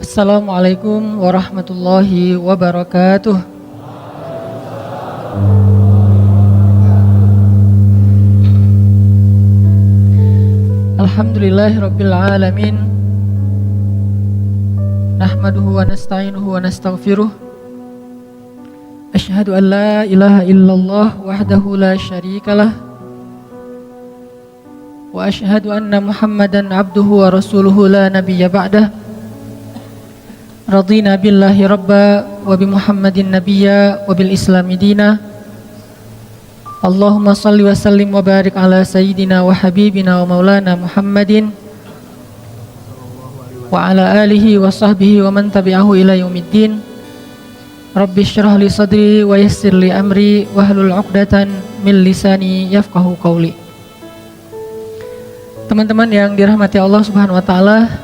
Assalamualaikum warahmatullahi wabarakatuh. Alhamdulillahirabbil alamin. Nahmaduhu wa nasta'inuhu wa nastaghfiruh. Asyhadu an la ilaha illallah wahdahu la syarikalah. Wa asyhadu anna Muhammadan abduhu wa rasuluhu la nabiyya ba'dah. Radina billahi rabba wa bi Muhammadin nabiyya wa bil islami dina. Allahumma salli wa sallim wa barik ala sayyidina wa habibina wa maulana Muhammadin wa ala alihi wa sahbihi wa man tabi'ahu ila yaumiddin. Rabbi syrah li sadri wa yassir li amri wahlul 'uqdatan min lisani yafqahu qawli. Teman-teman yang dirahmati Allah Subhanahu wa taala,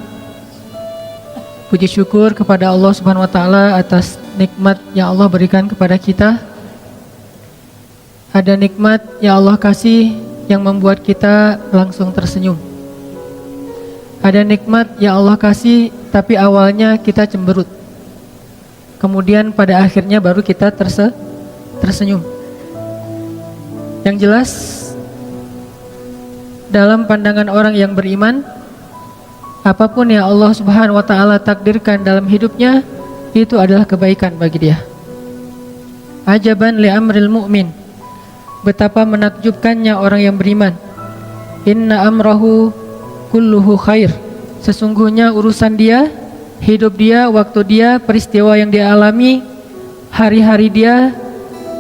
puji syukur kepada Allah Subhanahu wa taala atas nikmat yang Allah berikan kepada kita. Ada nikmat yang Allah kasih yang membuat kita langsung tersenyum. Ada nikmat yang Allah kasih tapi awalnya kita cemberut. Kemudian pada akhirnya baru kita tersenyum. Yang jelas dalam pandangan orang yang beriman, apapun yang Allah Subhanahu wa taala takdirkan dalam hidupnya itu adalah kebaikan bagi dia. Ajaban li amril mu'min. Betapa menakjubkannya orang yang beriman. Inna amrahu kulluhu khair. Sesungguhnya urusan dia, hidup dia, waktu dia, peristiwa yang dia alami, hari-hari dia,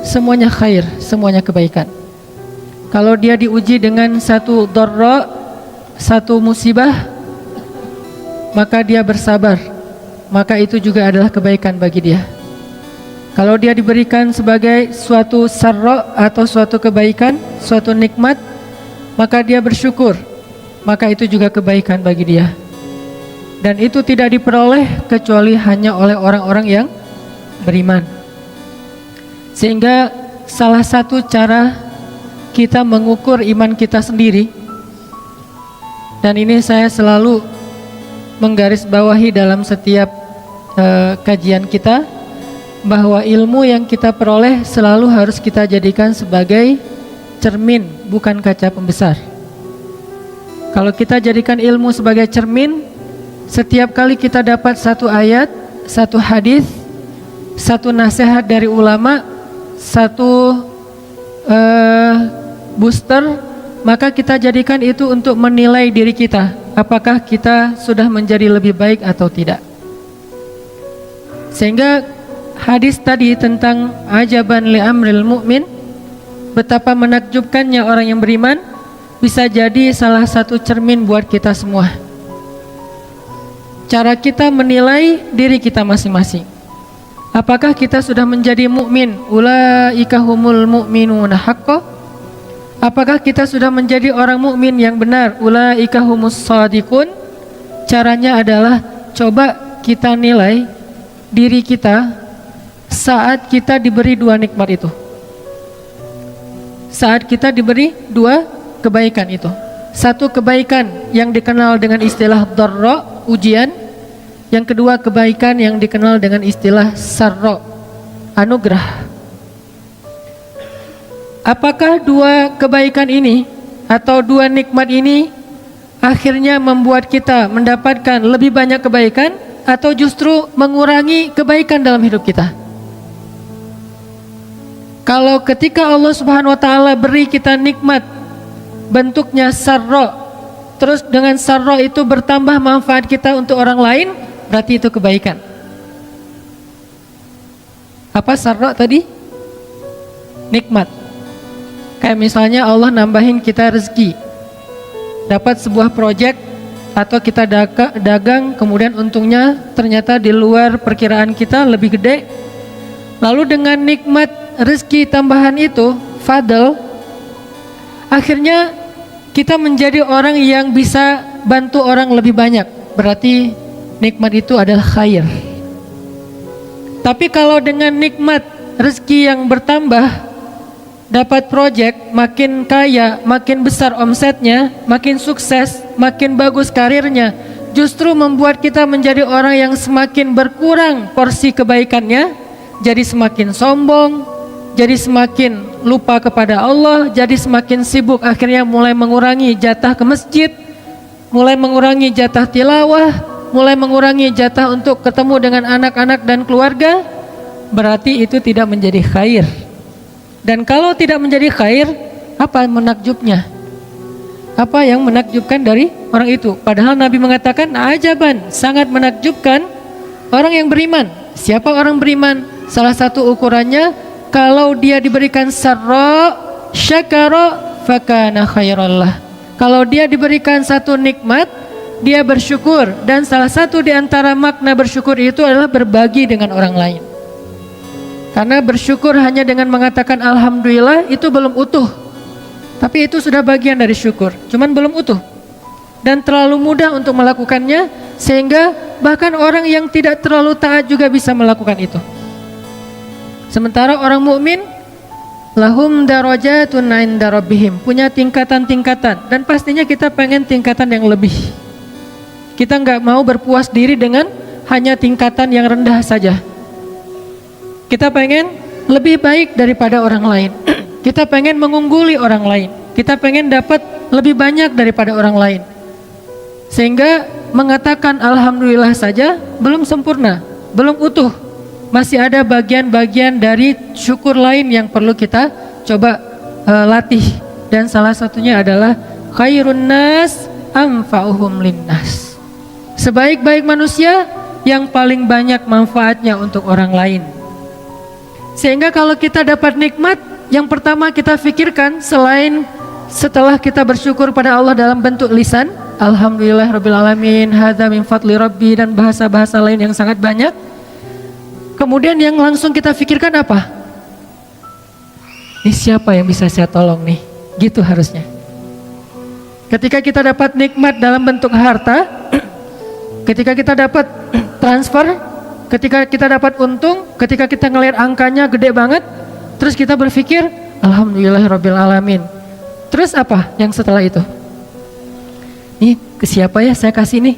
semuanya khair, semuanya kebaikan. Kalau dia diuji dengan satu dharra, satu musibah, maka dia bersabar, maka itu juga adalah kebaikan bagi dia. Kalau dia diberikan sebagai suatu sarra atau suatu kebaikan, suatu nikmat, maka dia bersyukur, maka itu juga kebaikan bagi dia. Dan itu tidak diperoleh kecuali hanya oleh orang-orang yang beriman. Sehingga salah satu cara kita mengukur iman kita sendiri, dan ini saya selalu menggarisbawahi dalam setiap kajian kita, bahwa ilmu yang kita peroleh selalu harus kita jadikan sebagai cermin, bukan kaca pembesar. Kalau kita jadikan ilmu sebagai cermin, setiap kali kita dapat satu ayat, satu hadis, satu nasihat dari ulama, satu booster, maka kita jadikan itu untuk menilai diri kita, apakah kita sudah menjadi lebih baik atau tidak. Sehingga hadis tadi tentang ajaban li amril mu'min, betapa menakjubkannya orang yang beriman, bisa jadi salah satu cermin buat kita semua. Cara kita menilai diri kita masing-masing. Apakah kita sudah menjadi mukmin? Ulaika humul mu'minuna haqqan. Apakah kita sudah menjadi orang mukmin yang benar? Ulaika humus shadiqun. Caranya adalah coba kita nilai diri kita saat kita diberi dua nikmat itu. Saat kita diberi dua kebaikan itu. Satu kebaikan yang dikenal dengan istilah dharra, ujian. Yang kedua kebaikan yang dikenal dengan istilah sarra, anugerah. Apakah dua kebaikan ini atau dua nikmat ini akhirnya membuat kita mendapatkan lebih banyak kebaikan, atau justru mengurangi kebaikan dalam hidup kita? Kalau ketika Allah Subhanahu wa taala beri kita nikmat bentuknya sarra, terus dengan sarra itu bertambah manfaat kita untuk orang lain, berarti itu kebaikan. Apa sarra tadi? Nikmat. Kayak misalnya Allah nambahin kita rezeki, dapat sebuah proyek, atau kita dagang, kemudian untungnya ternyata di luar perkiraan kita lebih gede. Lalu dengan nikmat rezeki tambahan itu, fadl, akhirnya kita menjadi orang yang bisa bantu orang lebih banyak. Berarti nikmat itu adalah khair. Tapi kalau dengan nikmat rezeki yang bertambah, dapat proyek, makin kaya, makin besar omsetnya, makin sukses, makin bagus karirnya, justru membuat kita menjadi orang yang semakin berkurang porsi kebaikannya, jadi semakin sombong, jadi semakin lupa kepada Allah, jadi semakin sibuk, akhirnya mulai mengurangi jatah ke masjid, mulai mengurangi jatah tilawah, mulai mengurangi jatah untuk ketemu dengan anak-anak dan keluarga. Berarti itu tidak menjadi khair. Dan kalau tidak menjadi khair, apa menakjubnya? Apa yang menakjubkan dari orang itu? Padahal Nabi mengatakan, ajaban, sangat menakjubkan orang yang beriman. Siapa orang beriman? Salah satu ukurannya, kalau dia diberikan sarra syakara fakana khairallah. Kalau dia diberikan satu nikmat, dia bersyukur. Dan salah satu di antara makna bersyukur itu adalah berbagi dengan orang lain. Karena bersyukur hanya dengan mengatakan alhamdulillah itu belum utuh. Tapi itu sudah bagian dari syukur, cuman belum utuh. Dan terlalu mudah untuk melakukannya, sehingga bahkan orang yang tidak terlalu taat juga bisa melakukan itu. Sementara orang mukmin lahum darajatun 'inda rabbihim, punya tingkatan-tingkatan, dan pastinya kita pengen tingkatan yang lebih. Kita nggak mau berpuas diri dengan hanya tingkatan yang rendah saja. Kita pengen lebih baik daripada orang lain. Kita pengen mengungguli orang lain. Kita pengen dapat lebih banyak daripada orang lain. Sehingga mengatakan alhamdulillah saja belum sempurna, belum utuh. Masih ada bagian-bagian dari syukur lain yang perlu kita coba latih. Dan salah satunya adalah khairun nas anfa'uhum linnas. Sebaik-baik manusia yang paling banyak manfaatnya untuk orang lain. Sehingga kalau kita dapat nikmat, yang pertama kita pikirkan selain setelah kita bersyukur pada Allah dalam bentuk lisan, alhamdulillah rabbil alamin, hadza min fadli rabbi, dan bahasa-bahasa lain yang sangat banyak. Kemudian yang langsung kita pikirkan apa? Ini siapa yang bisa saya tolong nih? Gitu harusnya. Ketika kita dapat nikmat dalam bentuk harta, ketika kita dapat transfer, ketika kita dapat untung, ketika kita ngelihat angkanya gede banget, terus kita berpikir alhamdulillahirabbil alamin. Terus apa yang setelah itu? Nih ke siapa ya saya kasih nih?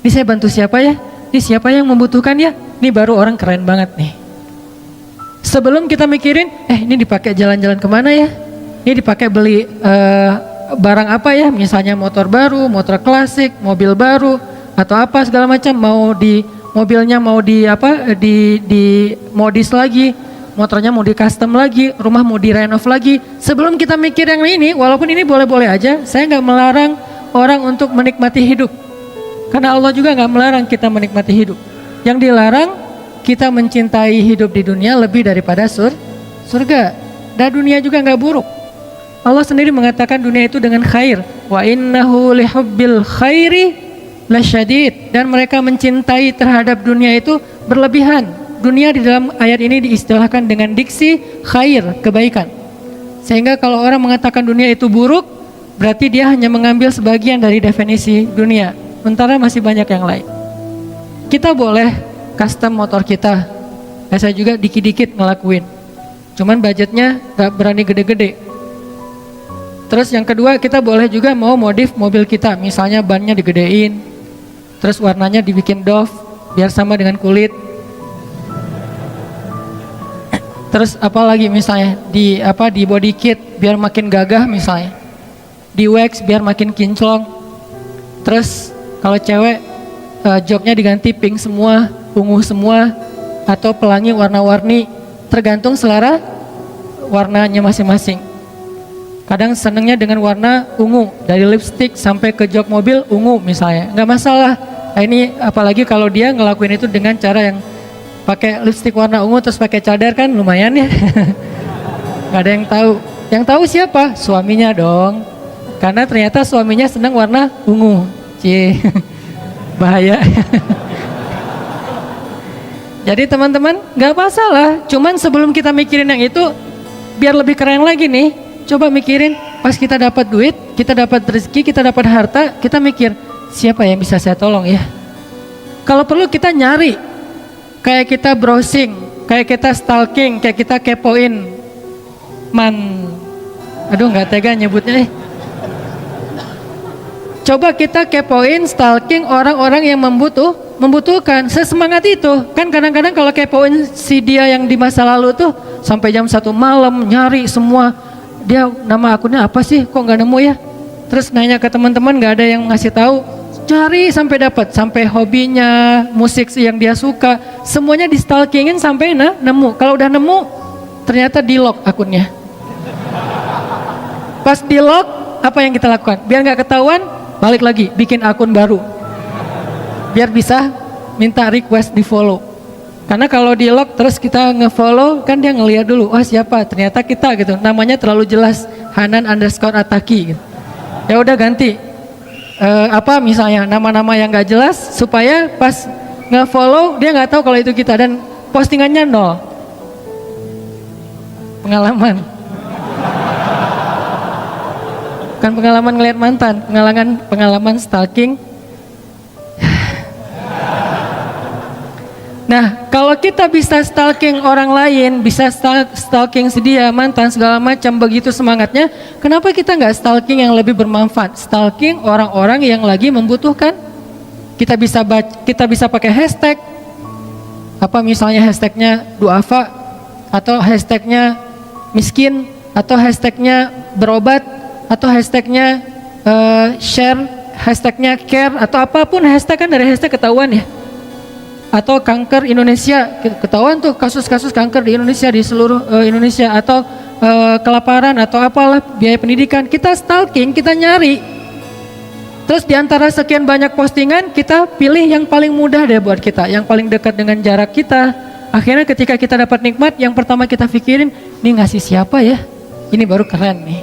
Ini saya bantu siapa ya? Ini siapa yang membutuhkan ya? Ini baru orang keren banget nih. Sebelum kita mikirin, ini dipakai jalan-jalan kemana ya? Ini dipakai beli barang apa ya? Misalnya motor baru, motor klasik, mobil baru, atau apa segala macam. Mau di mobilnya mau di apa? Di modis lagi. Motornya mau di custom lagi, rumah mau direnov lagi. Sebelum kita mikir yang ini, walaupun ini boleh-boleh aja, saya nggak melarang orang untuk menikmati hidup. Karena Allah juga nggak melarang kita menikmati hidup. Yang dilarang, kita mencintai hidup di dunia lebih daripada surga. Dan dunia juga nggak buruk. Allah sendiri mengatakan dunia itu dengan khair. Wa innahu lihubbil khairi lasyadid. Dan mereka mencintai terhadap dunia itu berlebihan. Dunia di dalam ayat ini diistilahkan dengan diksi khair, kebaikan. Sehingga kalau orang mengatakan dunia itu buruk, berarti dia hanya mengambil sebagian dari definisi dunia, sementara masih banyak yang lain. Kita boleh custom motor kita, saya juga dikit-dikit ngelakuin, cuman budgetnya gak berani gede-gede. Terus yang kedua, kita boleh juga mau modif mobil kita, misalnya bannya digedein, terus warnanya dibikin doff biar sama dengan kulit. Terus apalagi misalnya di body kit biar makin gagah, misalnya di wax biar makin kinclong. Terus kalau cewek joknya diganti pink semua, ungu semua, atau pelangi warna-warni, tergantung selera warnanya masing-masing. Kadang senengnya dengan warna ungu, dari lipstick sampai ke jok mobil ungu misalnya, nggak masalah. Nah, ini apalagi kalau dia ngelakuin itu dengan cara yang pakai lipstick warna ungu terus pakai cadar, kan lumayan ya. Gak ada yang tahu. Yang tahu siapa? Suaminya dong. Karena ternyata suaminya senang warna ungu. Cie. Bahaya. Jadi teman-teman, gak masalah. Cuman sebelum kita mikirin yang itu, biar lebih keren lagi nih, coba mikirin pas kita dapat duit, kita dapat rezeki, kita dapat harta, kita mikir siapa yang bisa saya tolong ya. Kalau perlu kita nyari. Kayak kita browsing, kayak kita stalking, kayak kita kepoin aduh nggak tega nyebutnya. Coba kita kepoin stalking orang-orang yang membutuhkan. Sesemangat itu. Kan kadang-kadang kalau kepoin si dia yang di masa lalu tuh sampai jam 1 malam nyari semua. Dia nama akunnya apa sih? Kok nggak nemu ya? Terus nanya ke teman-teman, nggak ada yang ngasih tahu. Cari sampai dapat, sampai hobinya, musik yang dia suka, semuanya di stalkingin sampai nemu. Kalau udah nemu, ternyata di lock akunnya. Pas di lock, apa yang kita lakukan? Biar nggak ketahuan, balik lagi, bikin akun baru. Biar bisa minta request di follow. Karena kalau di lock terus kita nge-follow, kan dia ngeliat dulu, wah siapa? Ternyata kita gitu. Namanya terlalu jelas, Hanan_Ataki gitu. Ya udah ganti. Apa misalnya nama-nama yang nggak jelas supaya pas nge-follow dia nggak tahu kalau itu kita dan postingannya 0. Pengalaman. Kan pengalaman ngeliat mantan, pengalaman stalking. Nah, kalau kita bisa stalking orang lain, bisa stalking si dia, mantan, segala macam, begitu semangatnya, kenapa kita nggak stalking yang lebih bermanfaat? Stalking orang-orang yang lagi membutuhkan. Kita bisa pakai hashtag, apa misalnya hashtagnya duafa, atau hashtagnya miskin, atau hashtagnya berobat, atau hashtagnya share, hashtagnya care, atau apapun hashtag, kan dari hashtag ketahuan ya. Atau kanker Indonesia, ketahuan tuh kasus-kasus kanker di Indonesia, di seluruh Indonesia, atau kelaparan atau apalah, biaya pendidikan. Kita stalking, kita nyari. Terus diantara sekian banyak postingan, kita pilih yang paling mudah deh buat kita, yang paling dekat dengan jarak kita. Akhirnya ketika kita dapat nikmat, yang pertama kita pikirin, ini ngasih siapa ya? Ini baru keren nih.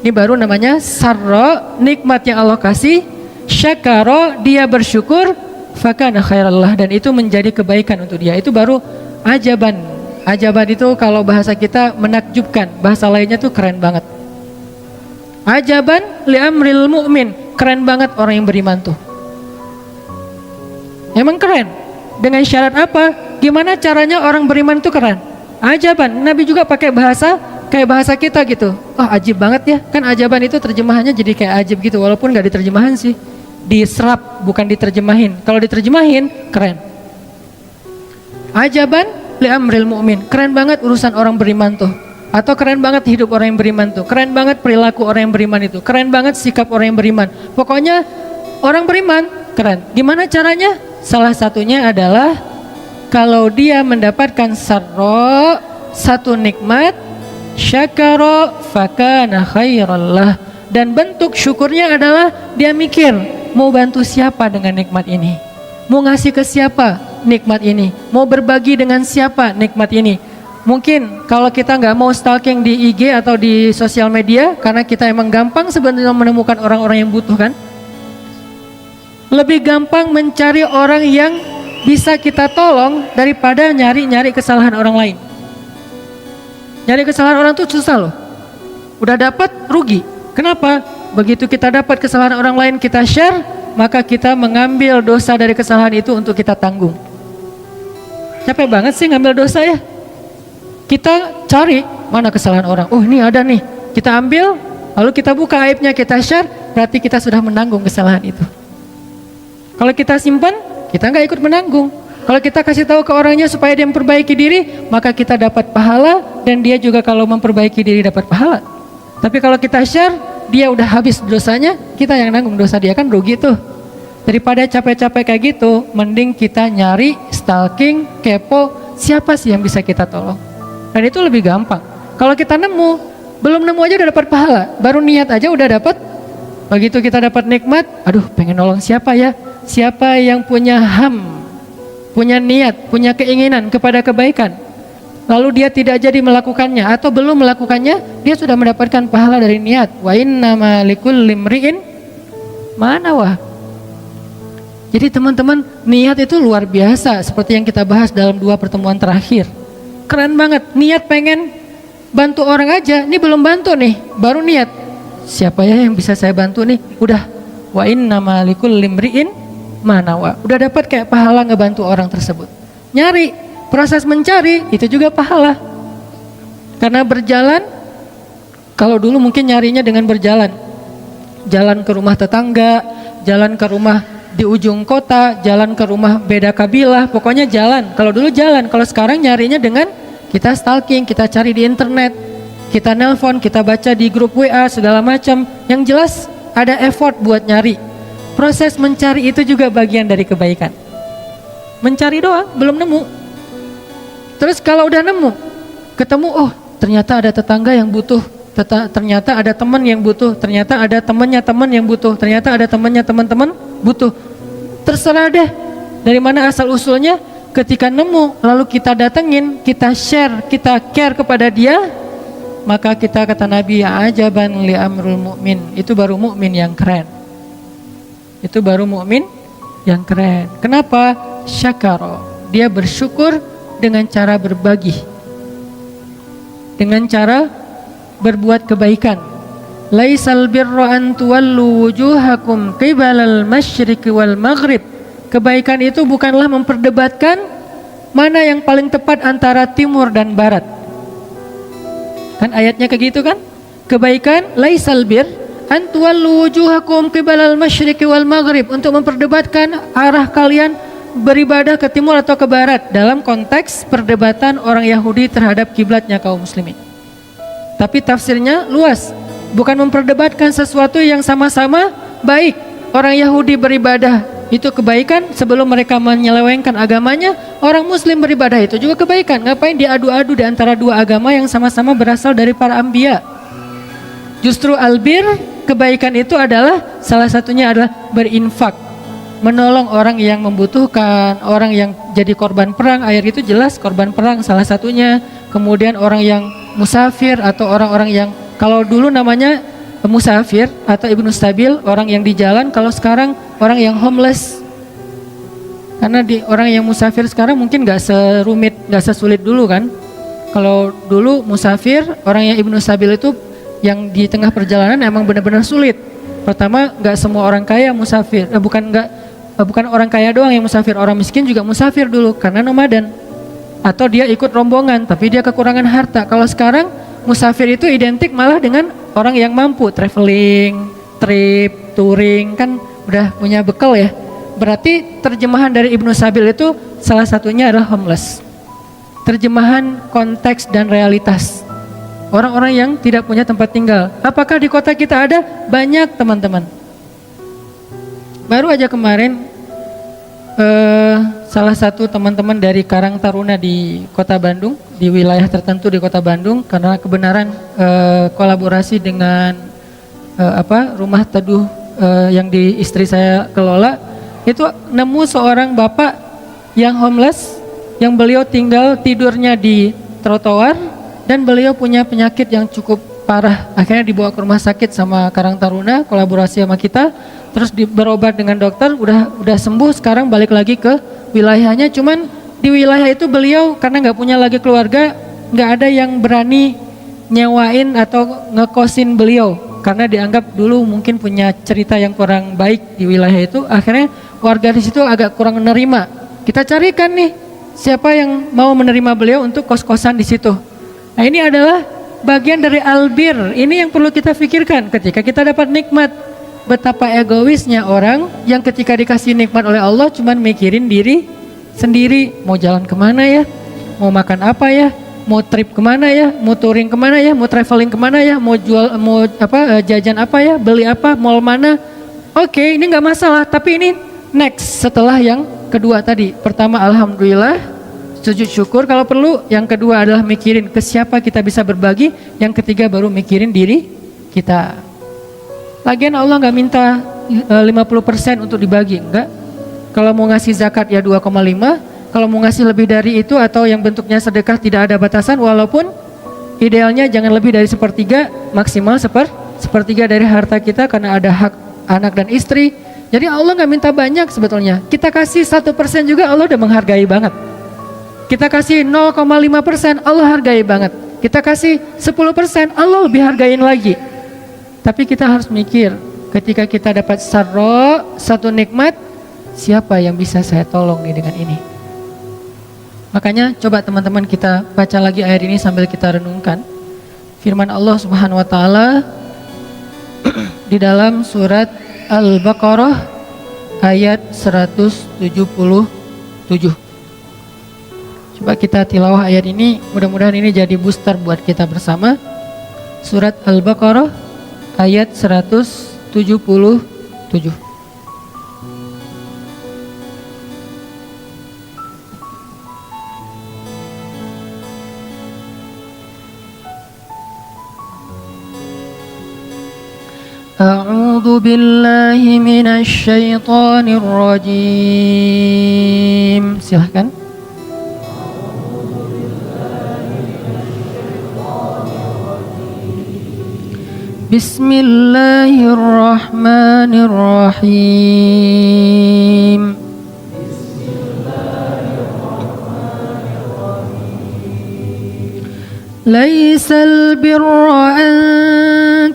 Ini baru namanya sarro, nikmat yang Allah kasih. Syakaro, dia bersyukur. Fakana khairallah, dan itu menjadi kebaikan untuk dia. Itu baru ajaban. Ajaban itu kalau bahasa kita menakjubkan, bahasa lainnya tuh keren banget. Ajaban li amril mu'min, keren banget orang yang beriman tuh. Emang keren. Dengan syarat apa? Gimana caranya orang beriman tuh keren? Ajaban. Nabi juga pakai bahasa kayak bahasa kita gitu. Oh, ajib banget ya. Kan ajaban itu terjemahannya jadi kayak ajib gitu, walaupun gak diterjemahan sih. Diserap, bukan diterjemahin. Kalau diterjemahin, keren. Ajaban li amril mu'min, keren banget urusan orang beriman tuh. Atau keren banget hidup orang yang beriman tuh. Keren banget perilaku orang yang beriman itu. Keren banget sikap orang yang beriman. Pokoknya orang beriman keren. Gimana caranya? Salah satunya adalah kalau dia mendapatkan sarro, satu nikmat, syakaro fakana khairallah, dan bentuk syukurnya adalah dia mikir, mau bantu siapa dengan nikmat ini? Mau ngasih ke siapa nikmat ini? Mau berbagi dengan siapa nikmat ini? Mungkin kalau kita nggak mau stalking di IG atau di sosial media, karena kita emang gampang sebenarnya menemukan orang-orang yang butuh kan? Lebih gampang mencari orang yang bisa kita tolong daripada nyari-nyari kesalahan orang lain. Nyari kesalahan orang tuh susah loh. Udah dapat rugi. Kenapa? Begitu kita dapat kesalahan orang lain, kita share, maka kita mengambil dosa dari kesalahan itu untuk kita tanggung. Capek banget sih ngambil dosa ya. Kita cari mana kesalahan orang. Oh, ini ada nih. Kita ambil, lalu kita buka aibnya, kita share, berarti kita sudah menanggung kesalahan itu. Kalau kita simpan, kita nggak ikut menanggung. Kalau kita kasih tahu ke orangnya supaya dia memperbaiki diri, maka kita dapat pahala, dan dia juga kalau memperbaiki diri dapat pahala. Tapi kalau kita share, dia udah habis dosanya, kita yang nanggung dosa dia, kan rugi tuh. Daripada capek-capek kayak gitu, mending kita nyari, stalking, kepo, siapa sih yang bisa kita tolong. Dan itu lebih gampang. Kalau kita nemu, belum nemu aja udah dapat pahala, baru niat aja udah dapat. Begitu kita dapat nikmat, aduh pengen nolong siapa ya? Siapa yang punya punya niat, punya keinginan kepada kebaikan, lalu dia tidak jadi melakukannya atau belum melakukannya, dia sudah mendapatkan pahala dari niat. Wa innama likulli imri'in ma nawa. Jadi teman-teman, niat itu luar biasa, seperti yang kita bahas dalam 2 pertemuan terakhir. Keren banget, niat pengen bantu orang aja, ini belum bantu nih, baru niat. Siapa ya yang bisa saya bantu nih? Udah, wa innama likulli imri'in ma nawa. Udah dapat kayak pahala ngebantu orang tersebut. Nyari, proses mencari itu juga pahala. Karena berjalan, kalau dulu mungkin nyarinya dengan berjalan. jalan ke rumah tetangga, jalan ke rumah di ujung kota, jalan ke rumah beda kabilah, pokoknya jalan. Kalau dulu jalan, kalau sekarang nyarinya dengan kita stalking, kita cari di internet, kita nelpon, kita baca di grup WA segala macam. Yang jelas ada effort buat nyari. Proses mencari itu juga bagian dari kebaikan. Mencari doang, belum nemu. Terus kalau udah nemu, ketemu, oh ternyata ada tetangga yang butuh, ternyata ada teman yang butuh, ternyata ada temannya teman yang butuh, ternyata ada temannya teman-teman butuh. Terserah deh dari mana asal usulnya. Ketika nemu lalu kita datengin, kita share, kita care kepada dia, maka kita kata Nabi, ajaban li amrul mu'min, itu baru mukmin yang keren. Itu baru mukmin yang keren. Kenapa? Syakara, dia bersyukur dengan cara berbagi, dengan cara berbuat kebaikan. Laisal birra an tuwallu wujuhakum qibalal masyriqi wal maghrib. Kebaikan itu bukanlah memperdebatkan mana yang paling tepat antara timur dan barat. Kan ayatnya kayak gitu kan? Kebaikan laisal bir an tuwallu wujuhakum qibalal masyriqi wal maghrib, untuk memperdebatkan arah kalian beribadah ke timur atau ke barat dalam konteks perdebatan orang Yahudi terhadap kiblatnya kaum muslimin. Tapi tafsirnya luas, bukan memperdebatkan sesuatu yang sama-sama baik. Orang Yahudi beribadah itu kebaikan sebelum mereka menyelewengkan agamanya. Orang muslim beribadah itu juga kebaikan. Ngapain diadu-adu di antara dua agama yang sama-sama berasal dari para anbiya? Justru albir, kebaikan itu adalah salah satunya adalah berinfak, menolong orang yang membutuhkan, orang yang jadi korban perang. Ayat itu jelas korban perang salah satunya. Kemudian orang yang musafir atau orang-orang yang kalau dulu namanya musafir atau ibnu stabil, orang yang di jalan. Kalau sekarang orang yang homeless, karena orang yang musafir sekarang mungkin gak serumit, gak sesulit dulu kan. Kalau dulu musafir, orang yang ibnu stabil itu yang di tengah perjalanan emang benar-benar sulit. Pertama, gak semua orang kaya musafir, bukan orang kaya doang yang musafir, orang miskin juga musafir dulu karena nomaden, atau dia ikut rombongan tapi dia kekurangan harta. Kalau sekarang musafir itu identik malah dengan orang yang mampu, traveling, trip, touring, kan udah punya bekal ya. Berarti terjemahan dari Ibnu Sabil itu salah satunya adalah homeless. Terjemahan konteks dan realitas. Orang-orang yang tidak punya tempat tinggal. Apakah di kota kita ada? Banyak teman-teman. Baru aja kemarin salah satu teman-teman dari Karang Taruna di Kota Bandung, di wilayah tertentu di Kota Bandung, karena kebenaran kolaborasi dengan rumah teduh yang di istri saya kelola, itu nemu seorang bapak yang homeless, yang beliau tinggal tidurnya di trotoar dan beliau punya penyakit yang cukup parah. Akhirnya dibawa ke rumah sakit sama Karang Taruna, kolaborasi sama kita. Terus berobat dengan dokter, udah sembuh, sekarang balik lagi ke wilayahnya. Cuman di wilayah itu beliau karena nggak punya lagi keluarga, nggak ada yang berani nyewain atau ngekosin beliau karena dianggap dulu mungkin punya cerita yang kurang baik di wilayah itu. Akhirnya warga di situ agak kurang menerima. Kita carikan nih siapa yang mau menerima beliau untuk kos-kosan di situ. Nah, ini adalah bagian dari albir. Ini yang perlu kita pikirkan ketika kita dapat nikmat. Betapa egoisnya orang yang ketika dikasih nikmat oleh Allah cuman mikirin diri sendiri. Mau jalan kemana ya? Mau makan apa ya? Mau trip kemana ya? Mau touring kemana ya? Mau traveling kemana ya? Mau jajan apa ya? Beli apa? Mall mana? Oke, ini nggak masalah. Tapi ini next setelah yang kedua tadi. Pertama alhamdulillah, sujud syukur kalau perlu. Yang kedua adalah mikirin ke siapa kita bisa berbagi. Yang ketiga baru mikirin diri kita. Lagian Allah nggak minta 50% untuk dibagi, enggak. Kalau mau ngasih zakat ya 2,5, kalau mau ngasih lebih dari itu atau yang bentuknya sedekah tidak ada batasan, walaupun idealnya jangan lebih dari sepertiga, maksimal sepertiga dari harta kita karena ada hak anak dan istri. Jadi Allah nggak minta banyak sebetulnya. Kita kasih 1% juga Allah udah menghargai banget. Kita kasih 0,5% Allah hargai banget. Kita kasih 10% Allah lebih hargain lagi. Tapi kita harus mikir, ketika kita dapat sarro, satu nikmat, siapa yang bisa saya tolong nih dengan ini? Makanya coba teman-teman kita baca lagi ayat ini sambil kita renungkan. Firman Allah Subhanahu wa taala di dalam surat Al-Baqarah ayat 177. Coba kita tilawah ayat ini, mudah-mudahan ini jadi booster buat kita bersama. Surat Al-Baqarah ayat 177. A'udzu billahi minasy syaithanir rajim. Silahkan. Bismillahirrahmanirrahim. Laisal birra an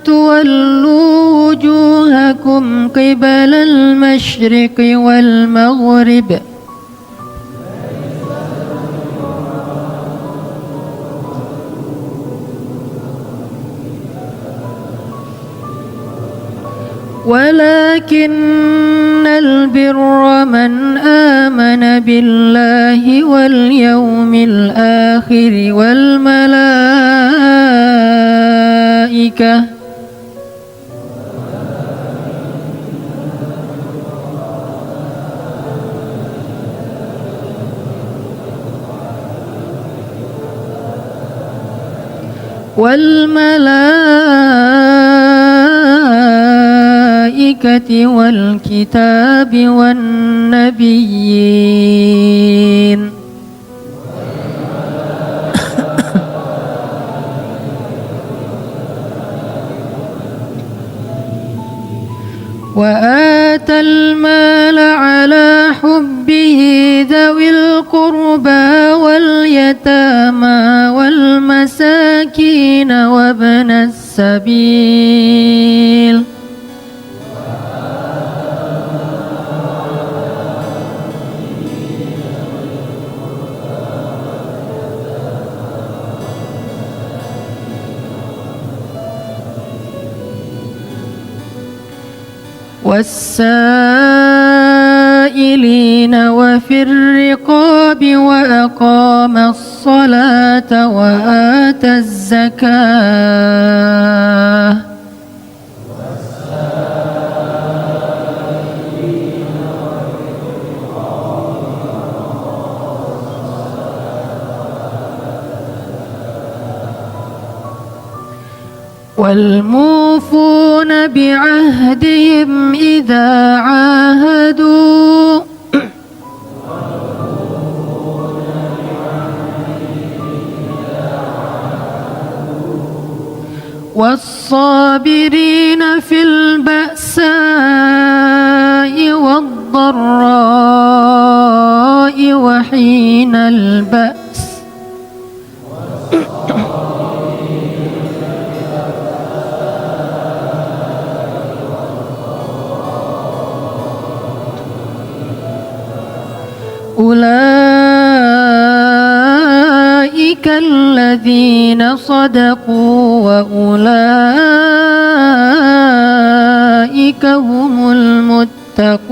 tuwallu wujuhakum qibalal masyriqi wal maghrib. ولكن البر من آمن بالله واليوم الآخر والملائكة والكتاب والنبيين. وآتى المال على حبه ذوي القربى واليتامى والمساكين وابن السبيل والسائلين وفي الرقاب وأقام الصلاة وآتى الزكاة والموفون بعهدهم إذا عاهدوا والصابرين في البأساء والضراء وحين البأس أولئك الذين صدقوا وأولئك هم المتقون.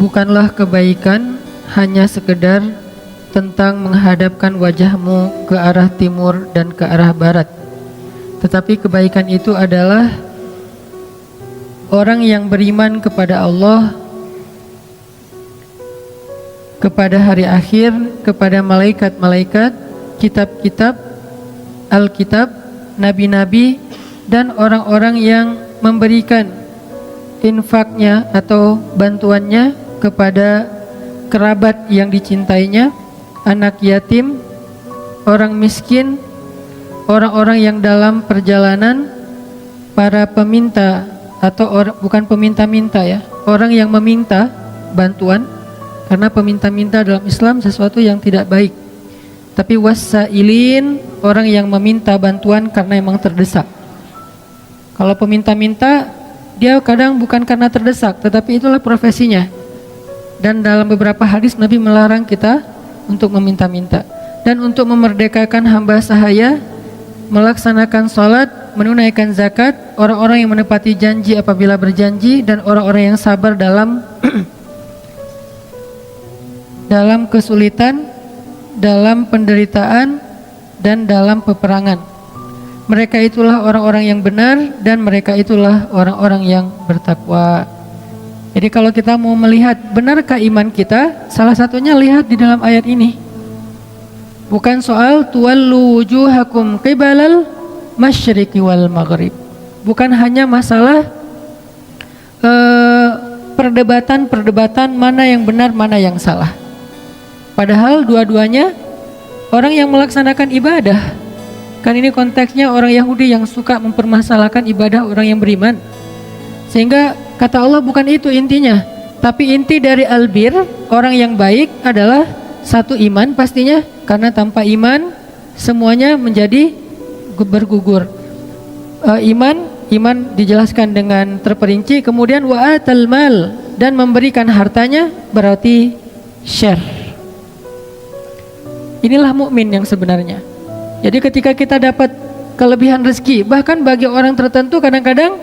Bukanlah kebaikan hanya sekedar tentang menghadapkan wajahmu ke arah timur dan ke arah barat, tetapi kebaikan itu adalah orang yang beriman kepada Allah, kepada hari akhir, kepada malaikat-malaikat, kitab-kitab, Alkitab, nabi-nabi, dan orang-orang yang memberikan infaknya atau bantuannya kepada kerabat yang dicintainya, anak yatim, orang miskin, orang-orang yang dalam perjalanan, para peminta atau bukan peminta-minta ya, orang yang meminta bantuan, karena peminta-minta dalam Islam sesuatu yang tidak baik. Tapi wasailin, orang yang meminta bantuan karena memang terdesak. Kalau peminta-minta, dia kadang bukan karena terdesak, tetapi itulah profesinya. Dan dalam beberapa hadis Nabi melarang kita untuk meminta-minta. Dan untuk memerdekakan hamba sahaya, melaksanakan sholat, menunaikan zakat, orang-orang yang menepati janji apabila berjanji, dan orang-orang yang sabar dalam dalam kesulitan, dalam penderitaan, dan dalam peperangan. Mereka itulah orang-orang yang benar, dan mereka itulah orang-orang yang bertakwa. Jadi kalau kita mau melihat benarkah iman kita, salah satunya lihat di dalam ayat ini. Bukan soal tuwallu wujuhakum qibalal masyriqi wal maghrib. Bukan hanya masalah perdebatan mana yang benar, mana yang salah. Padahal dua-duanya orang yang melaksanakan ibadah. Kan ini konteksnya orang Yahudi yang suka mempermasalahkan ibadah orang yang beriman. Sehingga kata Allah bukan itu intinya. Tapi inti dari albir, orang yang baik adalah satu iman pastinya. Karena tanpa iman semuanya menjadi bergugur. Iman dijelaskan dengan terperinci. Kemudian wa'atal mal, dan memberikan hartanya berarti share. Inilah mukmin yang sebenarnya. Jadi ketika kita dapat kelebihan rezeki, bahkan bagi orang tertentu kadang-kadang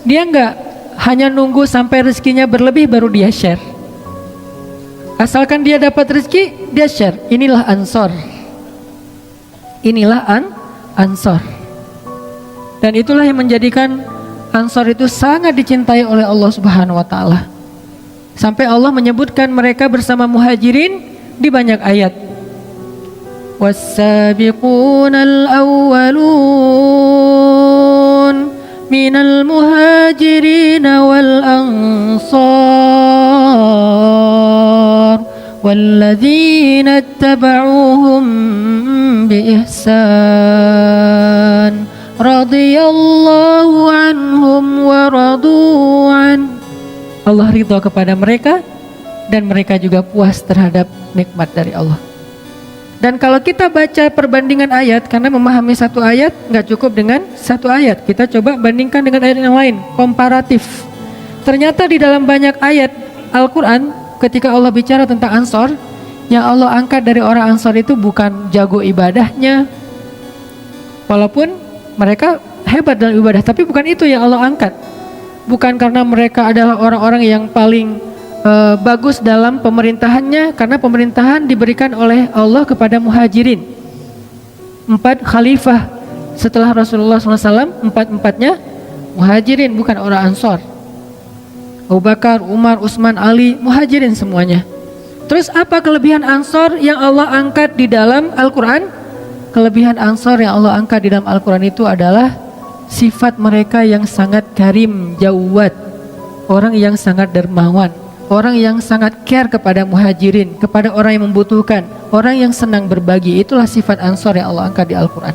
dia enggak hanya nunggu sampai rezekinya berlebih baru dia share. Asalkan dia dapat rezeki, dia share. Inilah ansor. Inilah ansor. Dan itulah yang menjadikan ansor itu sangat dicintai oleh Allah Subhanahu wa taala. Sampai Allah menyebutkan mereka bersama muhajirin di banyak ayat. Was-sabiqunal awwalun minal muhajirin wal ansar walladzina ittaba'uhum biihsan radhiyallahu anhum wa radu'an. Allah ridha kepada mereka dan mereka juga puas terhadap nikmat dari Allah. Dan kalau kita baca perbandingan ayat, karena memahami satu ayat nggak cukup dengan satu ayat, kita coba bandingkan dengan ayat yang lain, komparatif. Ternyata di dalam banyak ayat Al-Quran, ketika Allah bicara tentang Ansor, yang Allah angkat dari orang Ansor itu bukan jago ibadahnya, walaupun mereka hebat dalam ibadah, tapi bukan itu yang Allah angkat. Bukan karena mereka adalah orang-orang yang paling bagus dalam pemerintahannya, karena pemerintahan diberikan oleh Allah kepada muhajirin. 4 khalifah setelah Rasulullah SAW, 4-empatnya muhajirin, bukan orang Ansor. Abu Bakar, Umar, Utsman, Ali, muhajirin semuanya. Terus apa kelebihan Ansor yang Allah angkat di dalam Al-Quran? Kelebihan Ansor yang Allah angkat di dalam Al-Quran itu adalah sifat mereka yang sangat karim, jawad, orang yang sangat dermawan, orang yang sangat care kepada muhajirin, kepada orang yang membutuhkan, orang yang senang berbagi. Itulah sifat Ansor yang Allah angkat di Al-Quran.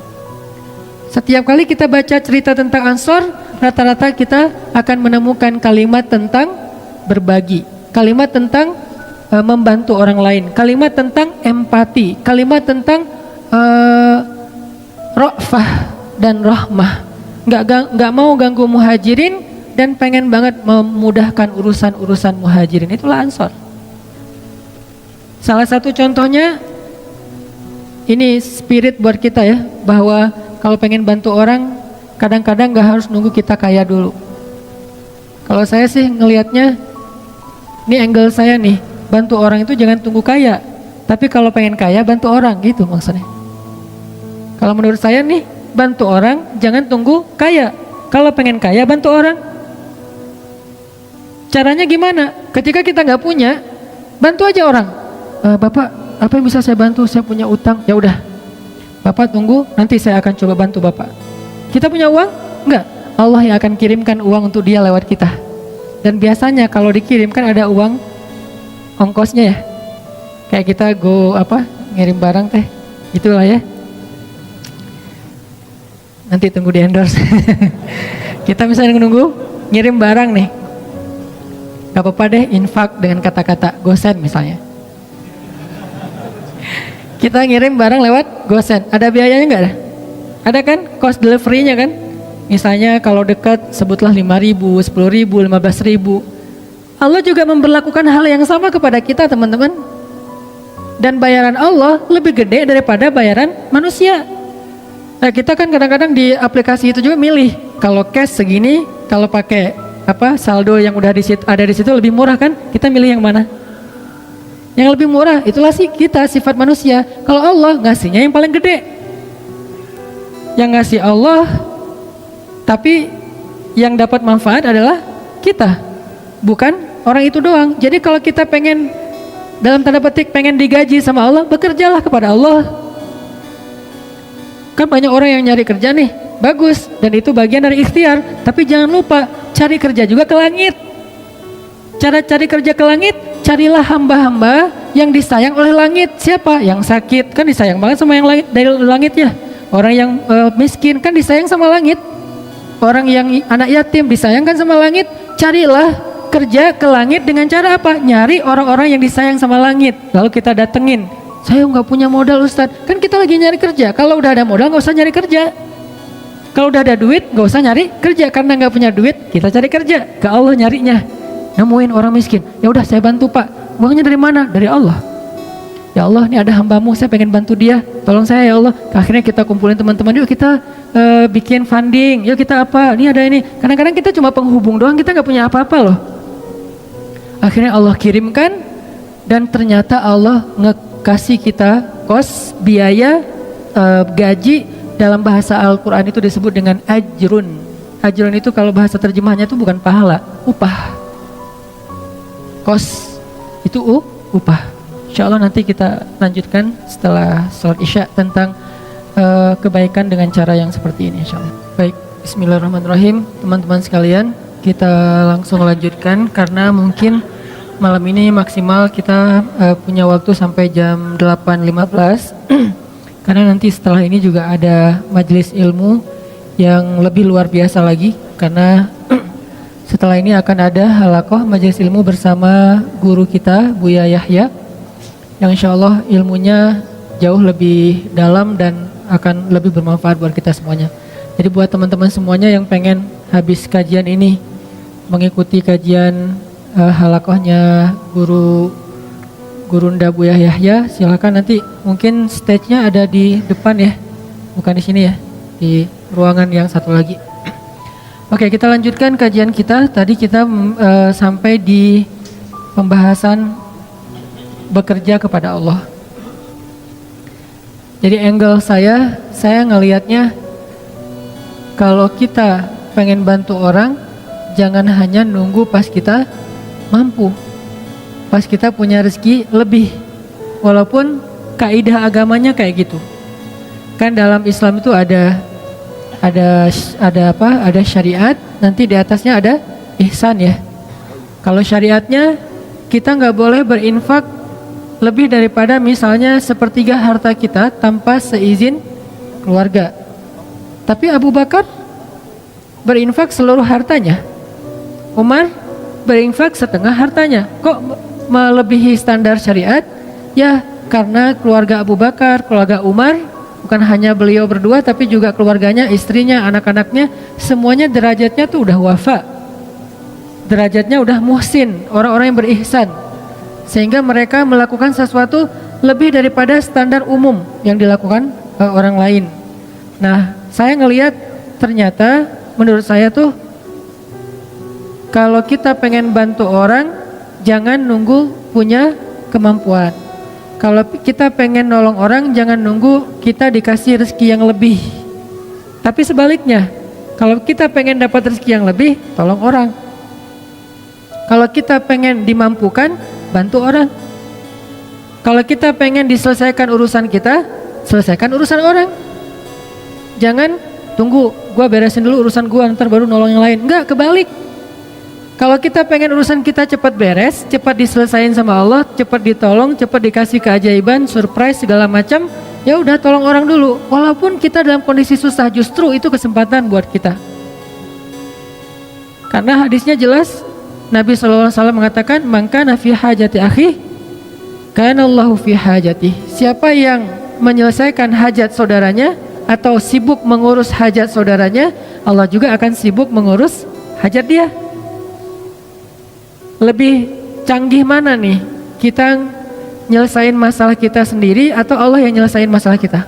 Setiap kali kita baca cerita tentang Ansor, rata-rata kita akan menemukan kalimat tentang berbagi, kalimat tentang membantu orang lain, kalimat tentang empati, kalimat tentang ra'fah dan rahmah. Nggak mau ganggu muhajirin dan pengen banget memudahkan urusan-urusan muhajirin. Itulah Ansor. Salah satu contohnya, ini spirit buat kita ya, bahwa kalau pengen bantu orang, kadang-kadang gak harus nunggu kita kaya dulu. Kalau saya sih ngelihatnya, ini angle saya nih, bantu orang itu jangan tunggu kaya, tapi kalau pengen kaya bantu orang, gitu maksudnya. Kalau menurut saya nih, bantu orang jangan tunggu kaya, kalau pengen kaya bantu orang. Caranya gimana? Ketika kita nggak punya, bantu aja orang. Bapak, apa yang bisa saya bantu? Saya punya utang. Ya udah, Bapak tunggu, nanti saya akan coba bantu Bapak. Kita punya uang? Enggak. Allah yang akan kirimkan uang untuk dia lewat kita. Dan biasanya kalau dikirimkan ada uang ongkosnya ya. Kayak kita ngirim barang teh, itulah ya. Nanti tunggu di endorse. Kita misalnya nunggu ngirim barang nih. Gak apa-apa deh, infak dengan kata-kata gosen misalnya. Kita ngirim barang lewat gosen, ada biayanya nggak? Ada kan, cost delivery-nya kan? Misalnya kalau dekat sebutlah 5.000, 10.000, 15.000. Allah juga memberlakukan hal yang sama kepada kita teman-teman. Dan bayaran Allah lebih gede daripada bayaran manusia. Nah, kita kan kadang-kadang di aplikasi itu juga milih. Kalau cash segini, kalau pakai saldo yang udah ada di situ lebih murah kan? Kita milih yang mana? Yang lebih murah. Itulah sih kita, sifat manusia. Kalau Allah ngasihnya yang paling gede. Yang ngasih Allah, tapi yang dapat manfaat adalah kita, bukan orang itu doang. Jadi kalau kita pengen, dalam tanda petik pengen digaji sama Allah, bekerjalah kepada Allah. Kan banyak orang yang nyari kerja nih, bagus, dan itu bagian dari ikhtiar. Tapi jangan lupa, cari kerja juga ke langit. Cara cari kerja ke langit, carilah hamba-hamba yang disayang oleh langit. Siapa? Yang sakit, kan disayang banget sama yang langit, dari langitnya. Orang yang miskin kan disayang sama langit. Orang yang anak yatim disayangkan sama langit. Carilah kerja ke langit dengan cara apa? Nyari orang-orang yang disayang sama langit. Lalu kita datengin. Saya nggak punya modal Ustadz. Kan kita lagi nyari kerja. Kalau udah ada modal nggak usah nyari kerja. Kalau udah ada duit nggak usah nyari kerja. Karena nggak punya duit kita cari kerja. Ke Allah nyarinya. Nemuin orang miskin. Ya udah saya bantu Pak. Uangnya dari mana? Dari Allah. Ya Allah, ini ada hambamu, saya pengen bantu dia, tolong saya ya Allah. Akhirnya kita kumpulin teman-teman, yuk kita bikin funding, yuk kita apa, ini ada ini. Kadang-kadang kita cuma penghubung doang, kita nggak punya apa-apa loh. Akhirnya Allah kirimkan, dan ternyata Allah ngekasih kita kos, biaya, gaji. Dalam bahasa Al-Quran itu disebut dengan ajrun. Ajrun itu kalau bahasa terjemahnya itu bukan pahala, upah. Kos itu upah. Insya Allah nanti kita lanjutkan setelah sholat isya tentang kebaikan dengan cara yang seperti ini insya Allah. Baik, bismillahirrahmanirrahim. Teman-teman sekalian, kita langsung lanjutkan karena mungkin malam ini maksimal kita punya waktu sampai jam 8.15 karena nanti setelah ini juga ada majelis ilmu yang lebih luar biasa lagi karena setelah ini akan ada halaqah majelis ilmu bersama guru kita Buya Yahya yang insya Allah ilmunya jauh lebih dalam dan akan lebih bermanfaat buat kita semuanya. Jadi buat teman-teman semuanya yang pengen habis kajian ini mengikuti kajian halaqahnya Gurunda Buya Yahya, silakan nanti mungkin stage-nya ada di depan ya, bukan di sini ya, di ruangan yang satu lagi. Oke, kita lanjutkan kajian kita. Tadi kita sampai di pembahasan bekerja kepada Allah. Jadi angle saya ngelihatnya kalau kita pengen bantu orang, jangan hanya nunggu pas kita mampu, pas kita punya rezeki lebih. Walaupun kaidah agamanya kayak gitu. Kan dalam Islam itu ada syariat, nanti di atasnya ada ihsan ya. Kalau syariatnya kita nggak boleh berinfak lebih daripada misalnya sepertiga harta kita tanpa seizin keluarga. Tapi Abu Bakar berinfak seluruh hartanya. Umar berinfak setengah hartanya. Kok melebihi standar syariat? Ya karena keluarga Abu Bakar, keluarga Umar, bukan hanya beliau berdua tapi juga keluarganya, istrinya, anak-anaknya, semuanya derajatnya tuh udah wafa. Derajatnya udah muhsin, orang-orang yang berihsan. Sehingga mereka melakukan sesuatu lebih daripada standar umum yang dilakukan orang lain. Nah, saya ngelihat ternyata menurut saya tuh kalau kita pengen bantu orang, jangan nunggu punya kemampuan. Kalau kita pengen nolong orang, jangan nunggu kita dikasih rezeki yang lebih. Tapi sebaliknya, kalau kita pengen dapat rezeki yang lebih, tolong orang. Kalau kita pengen dimampukan, bantu orang. Kalau kita pengen diselesaikan urusan kita, selesaikan urusan orang. Jangan tunggu, gua beresin dulu urusan gua, ntar baru nolong yang lain. Enggak, kebalik. Kalau kita pengen urusan kita cepat beres, cepat diselesain sama Allah, cepat ditolong, cepat dikasih keajaiban, surprise segala macam, ya udah tolong orang dulu. Walaupun kita dalam kondisi susah, justru itu kesempatan buat kita. Karena hadisnya jelas, Nabi SAW mengatakan, "Man kana fi hajati akhi, kana Allahu fi hajati." Siapa yang menyelesaikan hajat saudaranya atau sibuk mengurus hajat saudaranya, Allah juga akan sibuk mengurus hajat dia. Lebih canggih mana nih? Kita nyelesain masalah kita sendiri atau Allah yang nyelesain masalah kita?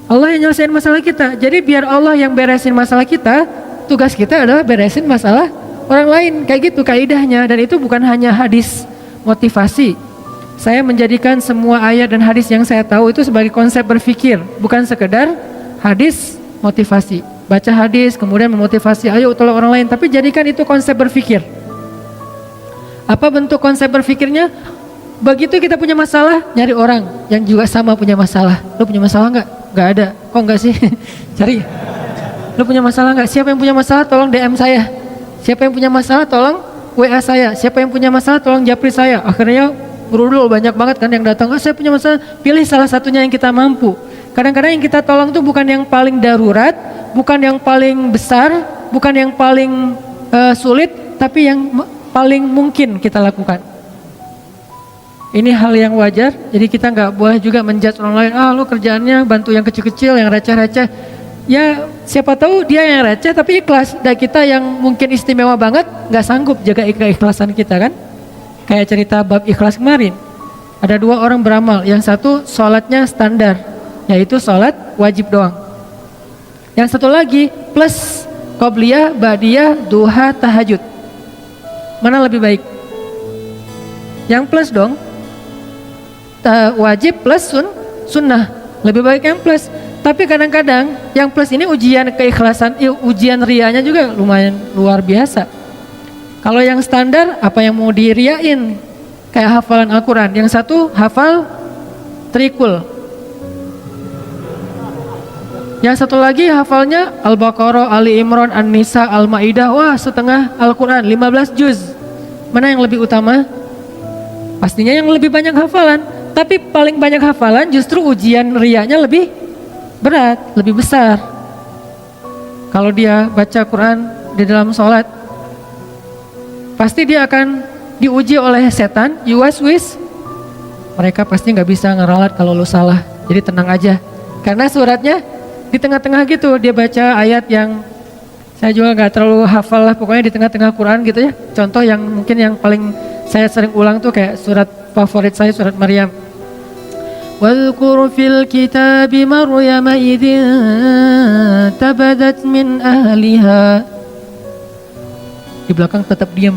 Allah yang nyelesain masalah kita. Jadi biar Allah yang beresin masalah kita, tugas kita adalah beresin masalah orang lain. Kayak gitu kaidahnya. Dan itu bukan hanya hadis motivasi. Saya menjadikan semua ayat dan hadis yang saya tahu itu sebagai konsep berpikir, bukan sekedar hadis motivasi. Baca hadis kemudian memotivasi, ayo tolong orang lain, tapi jadikan itu konsep berpikir. Apa bentuk konsep berpikirnya? Begitu kita punya masalah, nyari orang yang juga sama punya masalah. Lu punya masalah nggak? Nggak ada. Kok nggak sih? Cari. Lu punya masalah nggak? Siapa yang punya masalah? Tolong DM saya. Siapa yang punya masalah? Tolong WA saya. Siapa yang punya masalah? Tolong japri saya. Akhirnya berudul banyak banget kan yang datang. Oh, saya punya masalah. Pilih salah satunya yang kita mampu. Kadang-kadang yang kita tolong tuh bukan yang paling darurat, bukan yang paling besar, bukan yang paling sulit, tapi yang paling mungkin kita lakukan. Ini hal yang wajar, jadi kita nggak boleh juga menjudge orang lain. Ah, lu kerjaannya bantu yang kecil-kecil, yang receh-receh. Ya siapa tahu dia yang receh tapi ikhlas. Dan kita yang mungkin istimewa banget nggak sanggup jaga keikhlasan kita kan. Kayak cerita bab ikhlas kemarin. Ada 2 orang beramal, yang satu sholatnya standar, yaitu sholat wajib doang. Yang satu lagi plus qobliyah, ba'diyah, duha, tahajud. Mana lebih baik? Yang plus dong. Wajib plus sunnah. Lebih baik yang plus. Tapi kadang-kadang yang plus ini ujian keikhlasan, ujian rianya juga lumayan luar biasa. Kalau yang standar apa yang mau diriain? Kayak hafalan Al-Quran. Yang satu hafal trikul. Yang satu lagi hafalnya Al-Baqarah, Ali Imran, An-Nisa, Al-Maidah. Wah, setengah Al-Quran, 15 juz. Mana yang lebih utama? Pastinya yang lebih banyak hafalan. Tapi paling banyak hafalan justru ujian riyanya lebih berat, lebih besar. Kalau dia baca Quran di dalam sholat, pasti dia akan diuji oleh setan. Yuwaswis. Mereka pasti nggak bisa ngeralat kalau lu salah. Jadi tenang aja. Karena suratnya di tengah-tengah gitu, dia baca ayat yang saya juga nggak terlalu hafal lah, pokoknya di tengah-tengah Quran gitu ya. Contoh yang mungkin yang paling saya sering ulang tuh kayak surat favorit saya, surat Maryam. Wadhkur fil kitabi Maryam idzin tabadat min ahliha. Di belakang tetap diam.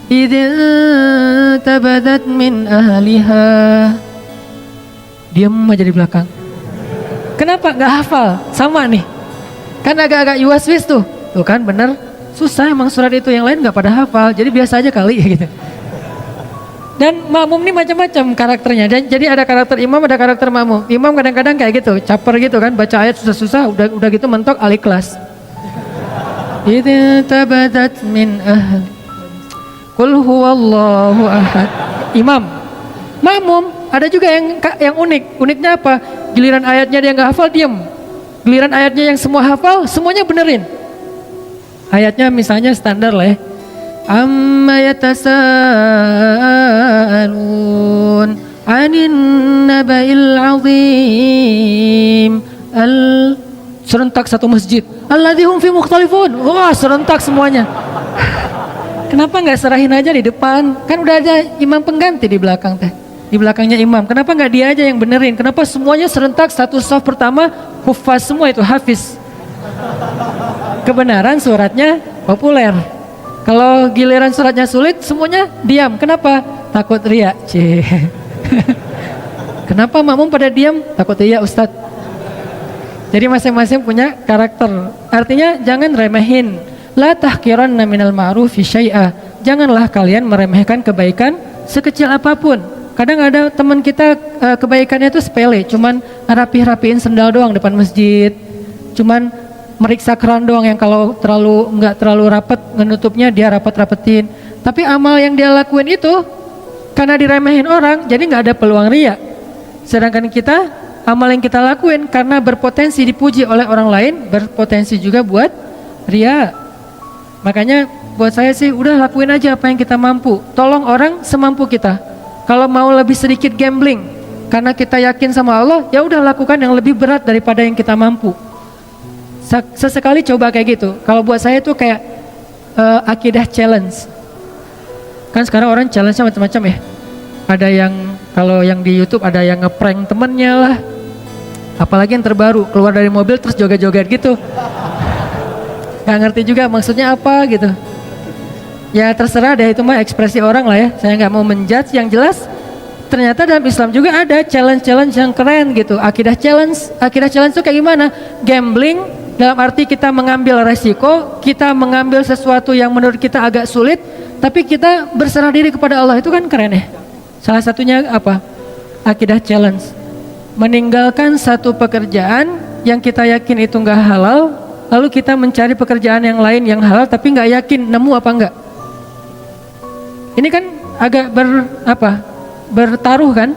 Idzin tabadat min ahliha. Diam aja di belakang. Kenapa nggak hafal? Sama nih. Kan agak-agak yuwaswis tuh. Tuh kan bener. Susah emang surat itu, yang lain nggak pada hafal. Jadi biasa aja kali gitu. Dan makmum ini macam-macam karakternya. Dan jadi ada karakter imam, ada karakter makmum. Imam kadang-kadang kayak gitu, caper gitu kan, baca ayat susah-susah, udah gitu mentok al-ikhlas. Idza tabadat min ahli. Qul huwallahu ahad. Imam. Makmum ada juga yang unik. Uniknya apa? Giliran ayatnya dia nggak hafal, diam. Giliran ayatnya yang semua hafal, semuanya benerin. Ayatnya misalnya standar lah ya. Amma yatasaalun 'anin naba'il 'azim. Serentak satu masjid. Alladzi hum fi mukhtalifun. Wah, serentak semuanya. Kenapa nggak serahin aja di depan? Kan udah ada imam pengganti di belakang teh. Di belakangnya imam. Kenapa nggak dia aja yang benerin? Kenapa semuanya serentak satu shaf pertama hufaz semua itu, hafiz. Kebenaran suratnya populer. Kalau giliran suratnya sulit, semuanya diam. Kenapa? Takut riya. Kenapa makmum pada diam? Takut riya, Ustadz. Jadi masing-masing punya karakter. Artinya jangan remehin. La tahqiranna minal ma'rufi syai'a. Janganlah kalian meremehkan kebaikan sekecil apapun. Kadang ada teman kita kebaikannya itu sepele, cuman rapihin sendal doang depan masjid. Cuman meriksa keran doang yang kalau nggak terlalu rapat menutupnya dia rapetin. Tapi amal yang dia lakuin itu karena diremehin orang, jadi nggak ada peluang riya. Sedangkan kita, amal yang kita lakuin karena berpotensi dipuji oleh orang lain, berpotensi juga buat riya. Makanya buat saya sih udah lakuin aja apa yang kita mampu. Tolong orang semampu kita. Kalau mau lebih sedikit gambling karena kita yakin sama Allah, ya udah lakukan yang lebih berat daripada yang kita mampu. Sesekali coba kayak gitu. Kalau buat saya tuh kayak akidah challenge. Kan sekarang orang challenge-nya macam-macam ya. Ada yang kalau yang di YouTube ada yang ngeprank temennya lah. Apalagi yang terbaru keluar dari mobil terus joget-joget gitu. Gak ngerti juga maksudnya apa gitu. Ya terserah deh, itu mah ekspresi orang lah ya. Saya nggak mau menjudge. Yang jelas ternyata dalam Islam juga ada challenge-challenge yang keren gitu. Akidah challenge itu kayak gimana? Gambling dalam arti kita mengambil resiko, kita mengambil sesuatu yang menurut kita agak sulit, tapi kita berserah diri kepada Allah. Itu kan keren ya. Salah satunya apa? Akidah challenge. Meninggalkan satu pekerjaan yang kita yakin itu nggak halal, lalu kita mencari pekerjaan yang lain yang halal tapi nggak yakin nemu apa enggak. Ini kan agak bertaruh kan.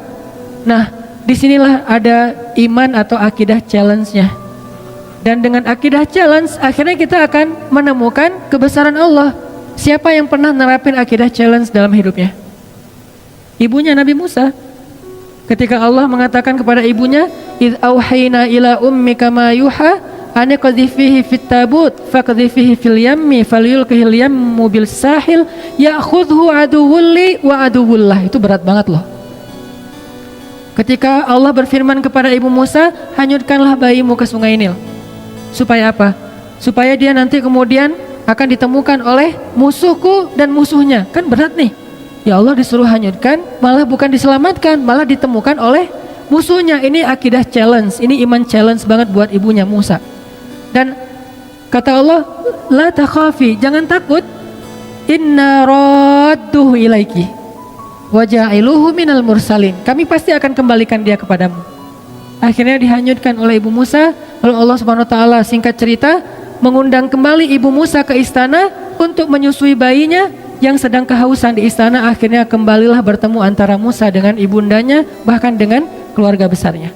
Nah, disinilah ada iman atau akidah challenge-nya. Dan dengan akidah challenge, akhirnya kita akan menemukan kebesaran Allah. Siapa yang pernah nerapin akidah challenge dalam hidupnya? Ibunya Nabi Musa. Ketika Allah mengatakan kepada ibunya, "Idz auhayna ila ummika ma yuha, an qadhifihi fit tabut, faqdhifihi fil yammi, falyulqihil yammu bil sahil, ya'khudhu aduwwul li wa aduwwullah." Itu berat banget loh. Ketika Allah berfirman kepada ibu Musa, "Hanyutkanlah bayimu ke sungai Nil." Supaya apa? Supaya dia nanti kemudian akan ditemukan oleh musuhku dan musuhnya. Kan berat nih. Ya Allah disuruh hanyutkan, malah bukan diselamatkan, malah ditemukan oleh musuhnya. Ini akidah challenge, ini iman challenge banget buat ibunya Musa. Dan kata Allah, la takhafi, jangan takut, inna radduhu ilaiki wa ja'iluhu minal mursalin. Kami pasti akan kembalikan dia kepadamu. Akhirnya dihanyutkan oleh ibu Musa. Lalu Allah Subhanahu wa taala singkat cerita mengundang kembali ibu Musa ke istana untuk menyusui bayinya yang sedang kehausan di istana. Akhirnya kembalilah bertemu antara Musa dengan ibundanya, bahkan dengan keluarga besarnya.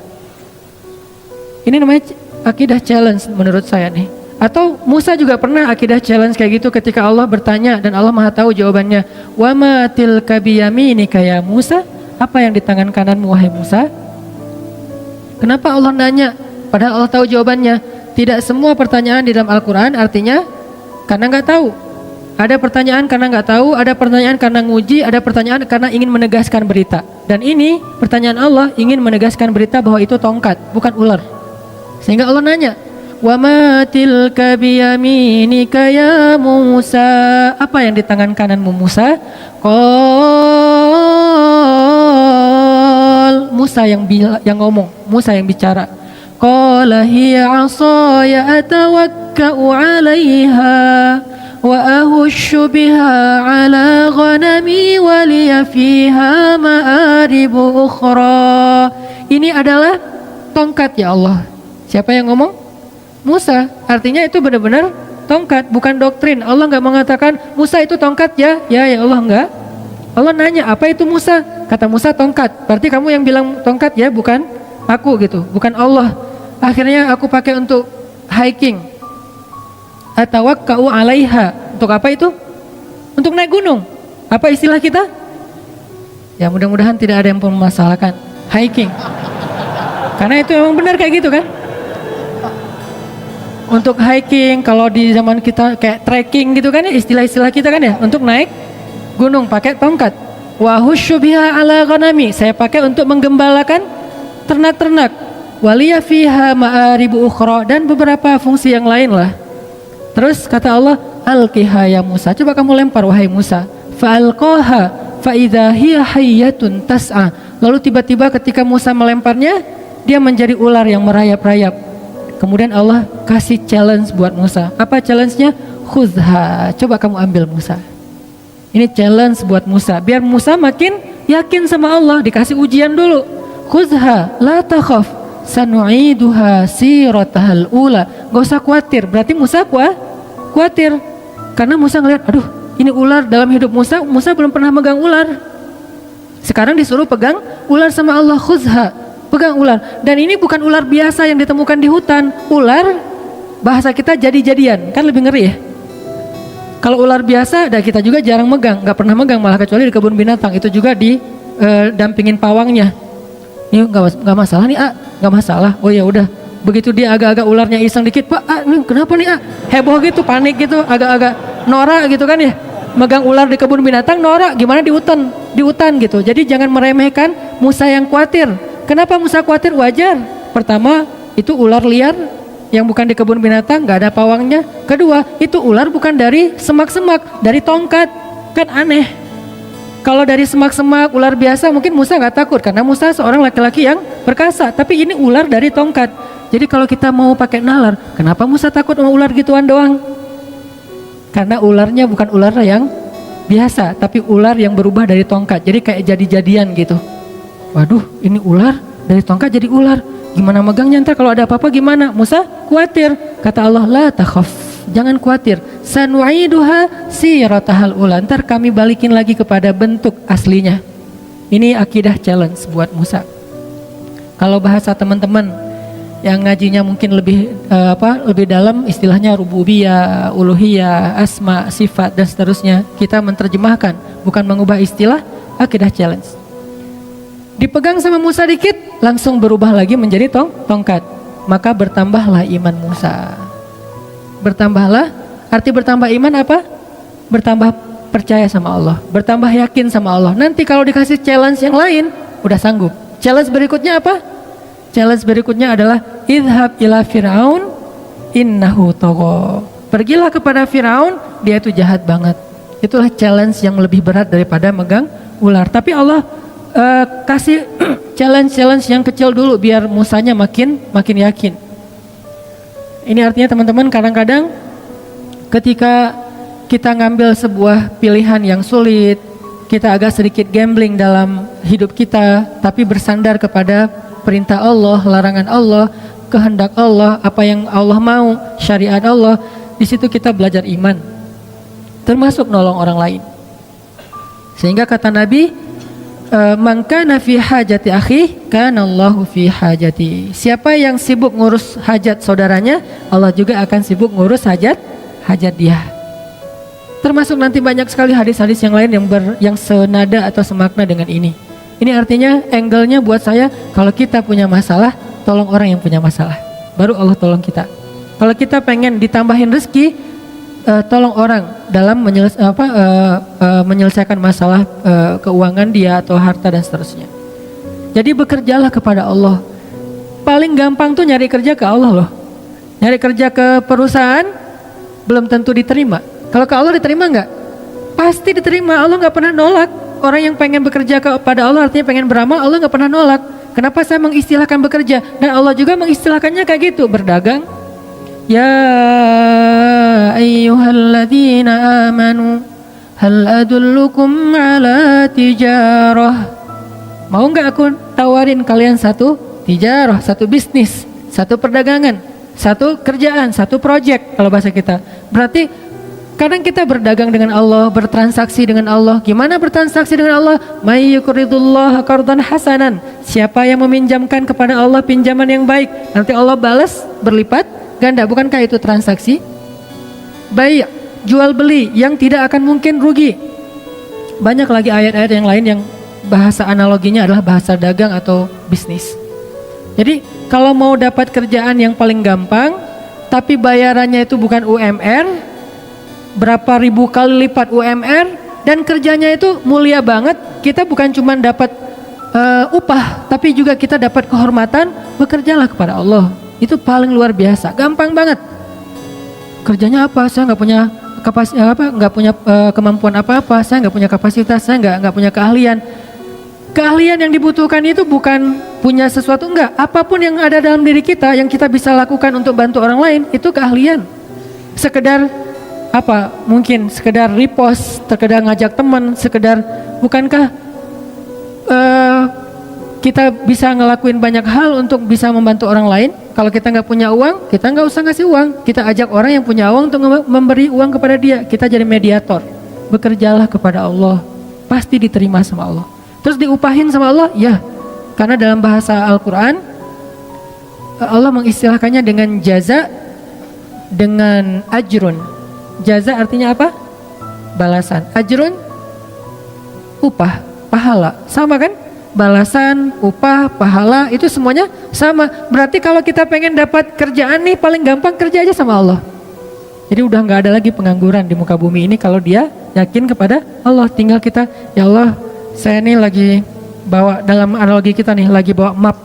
Ini namanya akidah challenge menurut saya nih. Atau Musa juga pernah akidah challenge kayak gitu ketika Allah bertanya dan Allah Maha tahu jawabannya. Wa ma tilka biyaminika ya Musa? Apa yang di tangan kananmu wahai Musa? Kenapa Allah nanya? Padahal Allah tahu jawabannya. Tidak semua pertanyaan di dalam Al-Quran artinya karena nggak tahu. Ada pertanyaan karena nggak tahu, ada pertanyaan karena nguji, ada pertanyaan karena ingin menegaskan berita. Dan ini pertanyaan Allah ingin menegaskan berita bahwa itu tongkat, bukan ular. Sehingga Allah nanya, "Wa ma tilka biyaminika ya Musa?" Apa yang di tangan kananmu Musa? Qal, Musa yang ngomong, Musa yang bicara. Qala hiya 'asaya atawakka'u 'alaiha wa ahushu biha 'ala ghanami wa liya fiha ma'aribu ukhra. Ini adalah tongkat ya Allah. Siapa yang ngomong? Musa. Artinya itu benar-benar tongkat, bukan doktrin. Allah nggak mengatakan Musa itu tongkat ya. Ya Allah enggak. Allah nanya apa itu Musa? Kata Musa tongkat. Berarti kamu yang bilang tongkat ya, bukan aku gitu, bukan Allah. Akhirnya aku pakai untuk hiking. Atawakka'u 'alaiha. Untuk apa itu? Untuk naik gunung. Apa istilah kita? Ya mudah-mudahan tidak ada yang mempermasalahkan hiking. Karena itu memang benar kayak gitu kan? Untuk hiking, kalau di zaman kita kayak trekking gitu kan ya, istilah-istilah kita kan ya, untuk naik gunung pakai tongkat. Wa husyu biha 'ala ghanami. Saya pakai untuk menggembalakan ternak-ternak. Waliya fiha ma'aribu ukhra, dan beberapa fungsi yang lain lah. Terus kata Allah, alqiha ya Musa, coba kamu lempar wahai Musa. Fa'alqaha fa idza hiya hayyatun tas'a. Lalu tiba-tiba ketika Musa melemparnya, dia menjadi ular yang merayap-rayap. Kemudian Allah kasih challenge buat Musa. Apa challenge-nya? Khudha, coba kamu ambil Musa. Ini challenge buat Musa, biar Musa makin yakin sama Allah. Dikasih ujian dulu. Khudha la takhaf sanu'iduha siratahal ula. Gak usah khawatir. Berarti Musa khawatir karena Musa ngeliat, aduh ini ular dalam hidup Musa. Musa belum pernah megang ular. Sekarang disuruh pegang ular sama Allah. Khudha, pegang ular. Dan ini bukan ular biasa yang ditemukan di hutan. Ular bahasa kita jadi-jadian, kan lebih ngeri ya. Kalau ular biasa, dan kita juga jarang megang, nggak pernah megang, malah kecuali di kebun binatang. Itu juga dampingin pawangnya. Ini nggak masalah nih, nggak masalah. Oh ya udah, Begitu dia agak-agak ularnya iseng dikit, Pak, ini kenapa nih heboh gitu, panik gitu, agak-agak norak gitu kan ya. Megang ular di kebun binatang norak, gimana di hutan gitu. Jadi jangan meremehkan Musa yang khawatir. Kenapa Musa khawatir? Wajar. Pertama, itu ular liar yang bukan di kebun binatang, nggak ada pawangnya. Kedua, itu ular bukan dari semak-semak, dari tongkat. Kan aneh. Kalau dari semak-semak, ular biasa mungkin Musa nggak takut karena Musa seorang laki-laki yang perkasa. Tapi ini ular dari tongkat. Jadi kalau kita mau pakai nalar, kenapa Musa takut sama ular gituan doang? Karena ularnya bukan ular yang biasa, tapi ular yang berubah dari tongkat. Jadi kayak jadi-jadian gitu. Waduh, ini ular dari tongkat jadi ular. Gimana megangnya ntar kalau ada apa-apa gimana? Musa khawatir. Kata Allah, la takhaf, jangan khawatir. Sanu'iduha siratahal ula. Ntar kami balikin lagi kepada bentuk aslinya. Ini akidah challenge buat Musa. Kalau bahasa teman-teman yang ngajinya mungkin lebih dalam, istilahnya rububiyah, uluhiyah, asma, sifat dan seterusnya, kita menerjemahkan, bukan mengubah istilah, akidah challenge. Dipegang sama Musa dikit, langsung berubah lagi menjadi tongkat. Maka bertambahlah iman Musa. Bertambahlah, arti bertambah iman apa? Bertambah percaya sama Allah, bertambah yakin sama Allah. Nanti kalau dikasih challenge yang lain, udah sanggup. Challenge berikutnya apa? Challenge berikutnya adalah idhab ila Fir'aun innahu tagha. Pergilah kepada Firaun, dia itu jahat banget. Itulah challenge yang lebih berat daripada megang ular. Tapi Allah kasih challenge yang kecil dulu biar Musanya makin yakin. Ini artinya teman-teman, kadang-kadang ketika kita ngambil sebuah pilihan yang sulit, kita agak sedikit gambling dalam hidup kita, tapi bersandar kepada perintah Allah, larangan Allah, kehendak Allah, apa yang Allah mau, syariat Allah. Di situ kita belajar iman, termasuk nolong orang lain. Sehingga kata Nabi, man kana fi hajati akhi kana Allahu fi hajati. Siapa yang sibuk ngurus hajat saudaranya, Allah juga akan sibuk ngurus hajat dia. Termasuk nanti banyak sekali hadis-hadis yang lain yang senada atau semakna dengan ini. Ini artinya angle-nya buat saya, kalau kita punya masalah, tolong orang yang punya masalah, baru Allah tolong kita. Kalau kita pengen ditambahin rezeki, tolong orang dalam menyelesaikan masalah keuangan dia atau harta dan seterusnya. Jadi bekerjalah kepada Allah. Paling gampang tuh nyari kerja ke Allah loh. Nyari kerja ke perusahaan belum tentu diterima. Kalau ke Allah diterima nggak? Pasti diterima. Allah nggak pernah nolak. Orang yang pengen bekerja kepada Allah, artinya pengen beramal, Allah nggak pernah nolak. Kenapa saya mengistilahkan bekerja? Dan Allah juga mengistilahkannya kayak gitu, berdagang. Ya ayyuhalladzina amanu hal adullukum ala tijarah. Mau nggak aku tawarin kalian satu tijarah, satu bisnis, satu perdagangan, satu kerjaan, satu project kalau bahasa kita. Berarti kadang kita berdagang dengan Allah, bertransaksi dengan Allah. Gimana bertransaksi dengan Allah? May yuqridullaha qardan hasanan. Siapa yang meminjamkan kepada Allah pinjaman yang baik, nanti Allah balas berlipat ganda. Bukankah itu transaksi? Baik, jual beli yang tidak akan mungkin rugi. Banyak lagi ayat-ayat yang lain yang bahasa analoginya adalah bahasa dagang atau bisnis. Jadi kalau mau dapat kerjaan yang paling gampang, tapi bayarannya itu bukan UMR, berapa ribu kali lipat UMR, dan kerjanya itu mulia banget, kita bukan cuma dapat upah, tapi juga kita dapat kehormatan. Bekerjalah kepada Allah, itu paling luar biasa, gampang banget. Kerjanya apa? Saya nggak punya kemampuan apa-apa, saya nggak punya kapasitas, saya nggak punya keahlian. Keahlian yang dibutuhkan itu bukan punya sesuatu, enggak. Apapun yang ada dalam diri kita yang kita bisa lakukan untuk bantu orang lain, itu keahlian. Sekedar mungkin sekedar repost, sekedar ngajak teman, sekedar, bukankah kita bisa ngelakuin banyak hal untuk bisa membantu orang lain? Kalau kita nggak punya uang, kita nggak usah ngasih uang, kita ajak orang yang punya uang untuk memberi uang kepada dia. Kita jadi mediator. Bekerjalah kepada Allah, pasti diterima sama Allah. Terus diupahin sama Allah, ya, karena dalam bahasa Al-Quran Allah mengistilahkannya dengan jaza, dengan ajrun. Jaza artinya apa? Balasan. Ajrun, upah, pahala. Sama kan? balasan, upah, pahala itu semuanya sama. Berarti kalau kita pengen dapat kerjaan nih, paling gampang kerja aja sama Allah. Jadi udah nggak ada lagi pengangguran di muka bumi ini kalau dia yakin kepada Allah. Tinggal kita, ya Allah, saya nih lagi bawa, dalam analogi kita nih, lagi bawa map.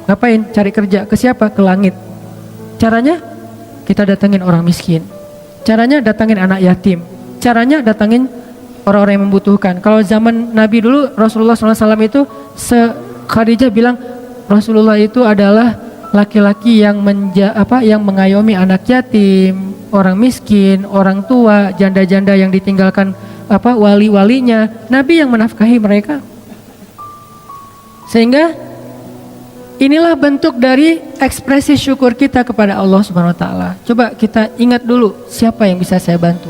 Ngapain? Cari kerja. Ke siapa? Ke langit. Caranya kita datangin orang miskin. Caranya datangin anak yatim. Caranya datangin orang-orang yang membutuhkan. Kalau zaman Nabi dulu, Rasulullah SAW itu, Khadijah bilang Rasulullah itu adalah laki-laki yang yang mengayomi anak yatim, orang miskin, orang tua, janda-janda yang ditinggalkan wali-walinya. Nabi yang menafkahi mereka. Sehingga inilah bentuk dari ekspresi syukur kita kepada Allah Subhanahu wa taala. Coba kita ingat dulu, siapa yang bisa saya bantu?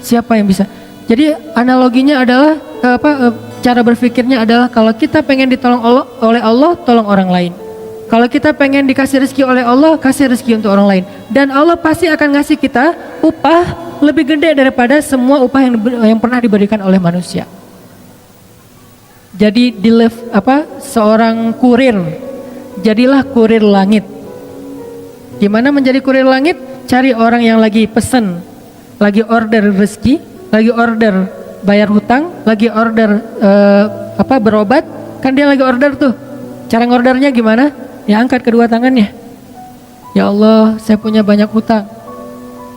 Siapa yang bisa? Jadi analoginya adalah cara berpikirnya adalah kalau kita pengen ditolong oleh Allah, tolong orang lain. Kalau kita pengen dikasih rezeki oleh Allah, kasih rezeki untuk orang lain. Dan Allah pasti akan ngasih kita upah lebih gede daripada semua upah yang pernah diberikan oleh manusia. Jadi seorang kurir, jadilah kurir langit. Gimana menjadi kurir langit? Cari orang yang lagi pesen, lagi order rezeki, lagi order bayar hutang, lagi order berobat, kan dia lagi order tuh. Cara ngordernya gimana? Ya angkat kedua tangannya. Ya Allah, saya punya banyak hutang.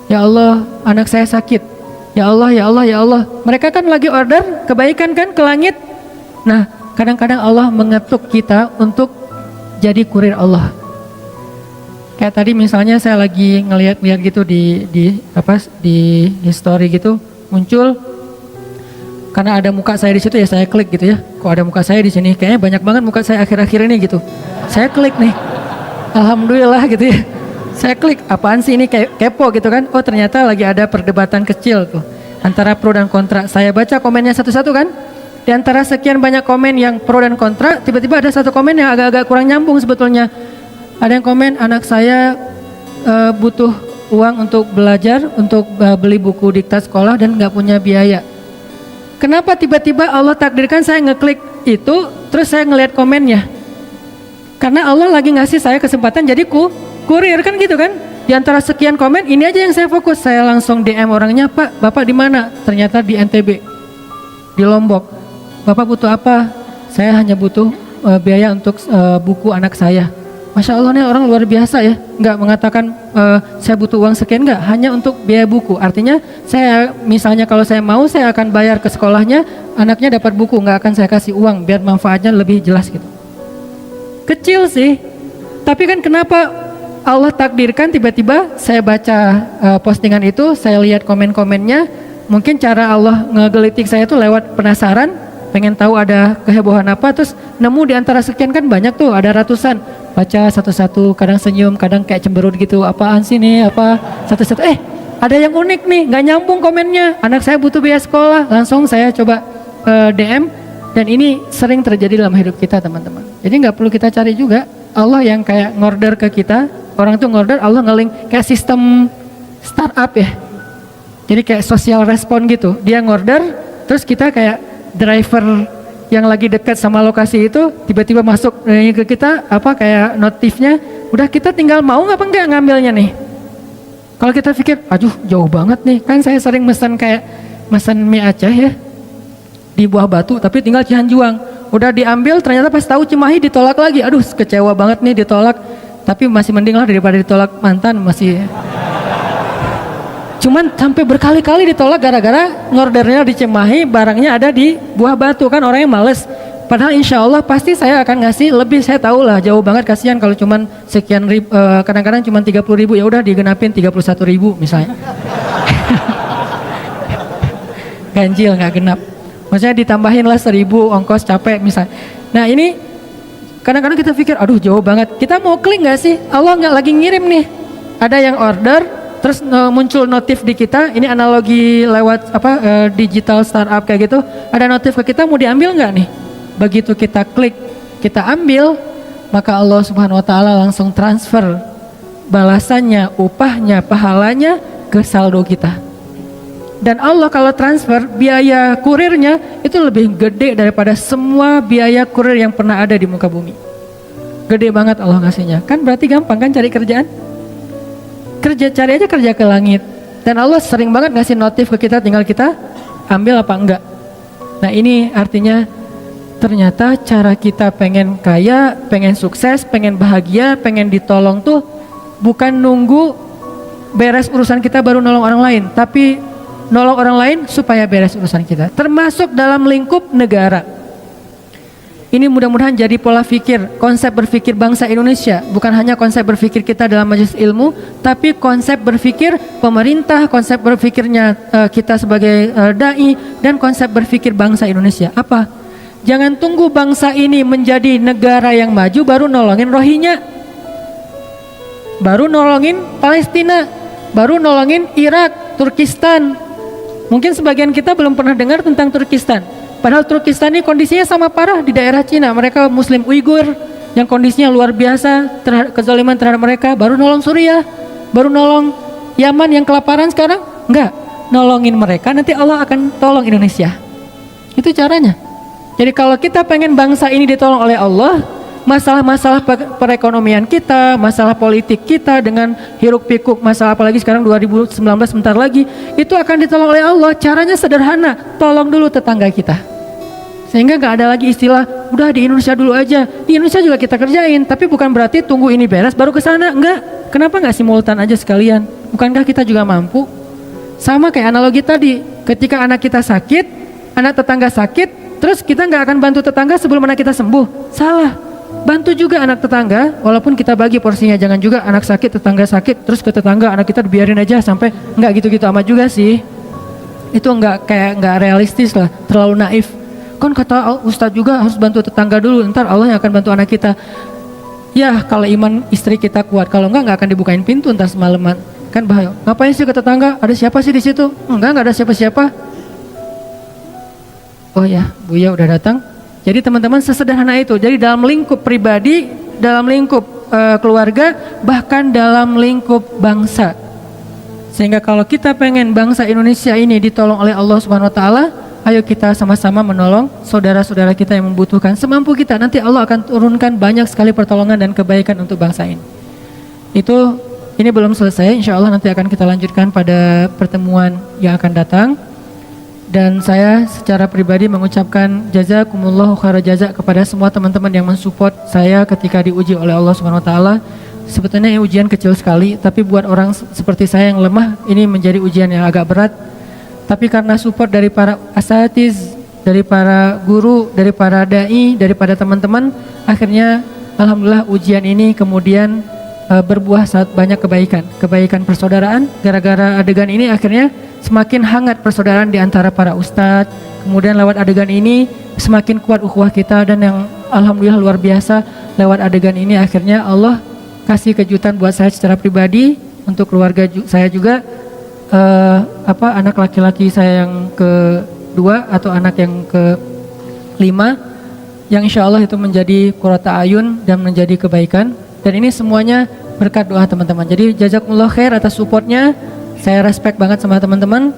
Ya Allah, anak saya sakit. Ya Allah, ya Allah, ya Allah. Mereka kan lagi order kebaikan kan ke langit. Nah, kadang-kadang Allah mengetuk kita untuk jadi kurir Allah. Kayak tadi misalnya saya lagi ngeliat gitu di history gitu, muncul karena ada muka saya di situ ya saya klik gitu ya. Kok ada muka saya di sini? Kayaknya banyak banget muka saya akhir-akhir ini gitu. Saya klik nih. Alhamdulillah gitu ya. Saya klik, apaan sih ini, kepo gitu kan. Oh ternyata lagi ada perdebatan kecil tuh antara pro dan kontra. Saya baca komennya satu-satu kan. Di antara sekian banyak komen yang pro dan kontra, tiba-tiba ada satu komen yang agak-agak kurang nyambung sebetulnya. Ada yang komen, anak saya butuh uang untuk belajar, untuk beli buku diktat sekolah dan nggak punya biaya. Kenapa tiba-tiba Allah takdirkan saya ngeklik itu, terus saya ngelihat komennya? Karena Allah lagi ngasih saya kesempatan jadi kurir kan gitu kan. Di antara sekian komen, ini aja yang saya fokus. Saya langsung DM orangnya, Pak, Bapak di mana? Ternyata di NTB, di Lombok. Bapak butuh apa? Saya hanya butuh biaya untuk buku anak saya. Masya Allah nih orang luar biasa ya. Nggak mengatakan saya butuh uang sekian, nggak. Hanya untuk biaya buku. Artinya saya misalnya kalau saya mau, saya akan bayar ke sekolahnya, anaknya dapat buku, nggak akan saya kasih uang biar manfaatnya lebih jelas gitu. Kecil sih. Tapi kan kenapa Allah takdirkan tiba-tiba saya baca postingan itu, saya lihat komen-komennya, mungkin cara Allah ngegelitik saya itu lewat penasaran, pengen tahu ada kehebohan apa, terus nemu di antara sekian kan banyak tuh, ada ratusan, baca satu-satu, kadang senyum, kadang kayak cemberut gitu, apaan sih nih, apa, satu-satu, ada yang unik nih, nggak nyambung komennya, anak saya butuh biaya sekolah, langsung saya coba DM, dan ini sering terjadi dalam hidup kita teman-teman. Jadi nggak perlu kita cari juga, Allah yang kayak ngorder ke kita, orang tuh ngorder, Allah nge-link kayak sistem startup ya, jadi kayak social respon gitu, dia ngorder, terus kita kayak driver yang lagi dekat sama lokasi itu tiba-tiba masuk ke kita kayak notifnya, udah kita tinggal mau apa enggak ngambilnya nih. Kalau kita pikir, aduh jauh banget nih, kan saya sering mesen mie Aceh ya di Buah Batu, tapi tinggal Cihanjuang, udah diambil ternyata pas tahu Cimahi ditolak lagi, aduh kecewa banget nih ditolak, tapi masih mending lah daripada ditolak mantan masih. Cuman sampai berkali-kali ditolak gara-gara ngordernya di Cimahi, barangnya ada di Buah Batu, kan orangnya males. Padahal insya Allah pasti saya akan ngasih lebih, saya tahu lah jauh banget, kasihan kalau cuman sekian ribu, kadang-kadang cuman 30.000, ya udah digenapin 31.000 misalnya. Ganjil nggak genap. Maksudnya ditambahin lah 1.000 ongkos capek misalnya. Nah ini kadang-kadang kita pikir, aduh jauh banget. Kita mau klik nggak sih? Allah nggak lagi ngirim nih. Ada yang order, terus muncul notif di kita, ini analogi lewat digital startup kayak gitu, ada notif ke kita, mau diambil nggak nih? Begitu kita klik, kita ambil, maka Allah Subhanahu wa taala langsung transfer balasannya, upahnya, pahalanya ke saldo kita. Dan Allah kalau transfer biaya kurirnya itu lebih gede daripada semua biaya kurir yang pernah ada di muka bumi. Gede banget Allah ngasihnya. Kan berarti gampang kan cari kerjaan? Cari aja kerja ke langit. Dan Allah sering banget ngasih notif ke kita, tinggal kita ambil apa enggak. Nah ini artinya ternyata cara kita pengen kaya, pengen sukses, pengen bahagia, pengen ditolong tuh bukan nunggu beres urusan kita baru nolong orang lain, tapi nolong orang lain supaya beres urusan kita, termasuk dalam lingkup negara. Ini mudah-mudahan jadi pola pikir, konsep berpikir bangsa Indonesia, bukan hanya konsep berpikir kita dalam majelis ilmu, tapi konsep berpikir pemerintah, konsep berpikirnya kita sebagai dai, dan konsep berpikir bangsa Indonesia. Apa? Jangan tunggu bangsa ini menjadi negara yang maju baru nolongin Rohingya, baru nolongin Palestina, baru nolongin Irak, Turkistan. Mungkin sebagian kita belum pernah dengar tentang Turkistan. Padahal Turkistan ini kondisinya sama parah di daerah Cina. Mereka Muslim Uighur yang kondisinya luar biasa, kezaliman terhadap mereka. Baru nolong Suriah, baru nolong Yaman yang kelaparan sekarang. Enggak, nolongin mereka, nanti Allah akan tolong Indonesia. Itu caranya. Jadi kalau kita pengen bangsa ini ditolong oleh Allah, masalah-masalah perekonomian kita, masalah politik kita dengan hiruk pikuk, masalah apalagi sekarang 2019 sebentar lagi, itu akan ditolong oleh Allah. Caranya sederhana, tolong dulu tetangga kita. Sehingga gak ada lagi istilah, udah di Indonesia dulu aja. Di Indonesia juga kita kerjain, tapi bukan berarti tunggu ini beres baru ke sana. Enggak, kenapa gak simultan aja sekalian? Bukankah kita juga mampu? Sama kayak analogi tadi, ketika anak kita sakit, anak tetangga sakit, terus kita gak akan bantu tetangga sebelum anak kita sembuh. Salah. Bantu juga anak tetangga, walaupun kita bagi porsinya. Jangan juga anak sakit, tetangga sakit, terus ke tetangga anak kita dibiarin aja sampai, enggak gitu-gitu amat juga sih. Itu enggak realistis lah, terlalu naif. Kan kata Ustadz juga harus bantu tetangga dulu, ntar Allah yang akan bantu anak kita. Ya kalau iman istri kita kuat, kalau enggak akan dibukain pintu ntar semalaman. Kan bahaya. Ngapain sih ke tetangga? Ada siapa sih di situ? Enggak ada siapa-siapa. Oh ya, Buya udah datang. Jadi teman-teman sesederhana itu. Jadi dalam lingkup pribadi, dalam lingkup keluarga, bahkan dalam lingkup bangsa. Sehingga kalau kita pengen bangsa Indonesia ini ditolong oleh Allah Subhanahu wa taala, ayo kita sama-sama menolong saudara-saudara kita yang membutuhkan semampu kita. Nanti Allah akan turunkan banyak sekali pertolongan dan kebaikan untuk bangsa ini. Ini belum selesai, insya Allah nanti akan kita lanjutkan pada pertemuan yang akan datang. Dan saya secara pribadi mengucapkan jazakumullahu khairal jaza kepada semua teman-teman yang mensupport saya ketika diuji oleh Allah Subhanahu wa taala. Sebetulnya ini ujian kecil sekali, tapi buat orang seperti saya yang lemah ini menjadi ujian yang agak berat. Tapi karena support dari para asatiz, dari para guru, dari para dai, daripada teman-teman, akhirnya alhamdulillah ujian ini kemudian berbuah saat banyak kebaikan persaudaraan. Gara-gara adegan ini akhirnya semakin hangat persaudaraan di antara para ustadz. Kemudian lewat adegan ini semakin kuat ukhuwah kita, dan yang alhamdulillah luar biasa lewat adegan ini akhirnya Allah kasih kejutan buat saya secara pribadi, untuk keluarga saya juga, anak laki-laki saya yang kedua atau anak yang kelima, yang insya Allah itu menjadi qurrata ayun dan menjadi kebaikan. Dan ini semuanya berkat doa teman-teman. Jadi jazakumullah khair atas supportnya. Saya respect banget sama teman-teman.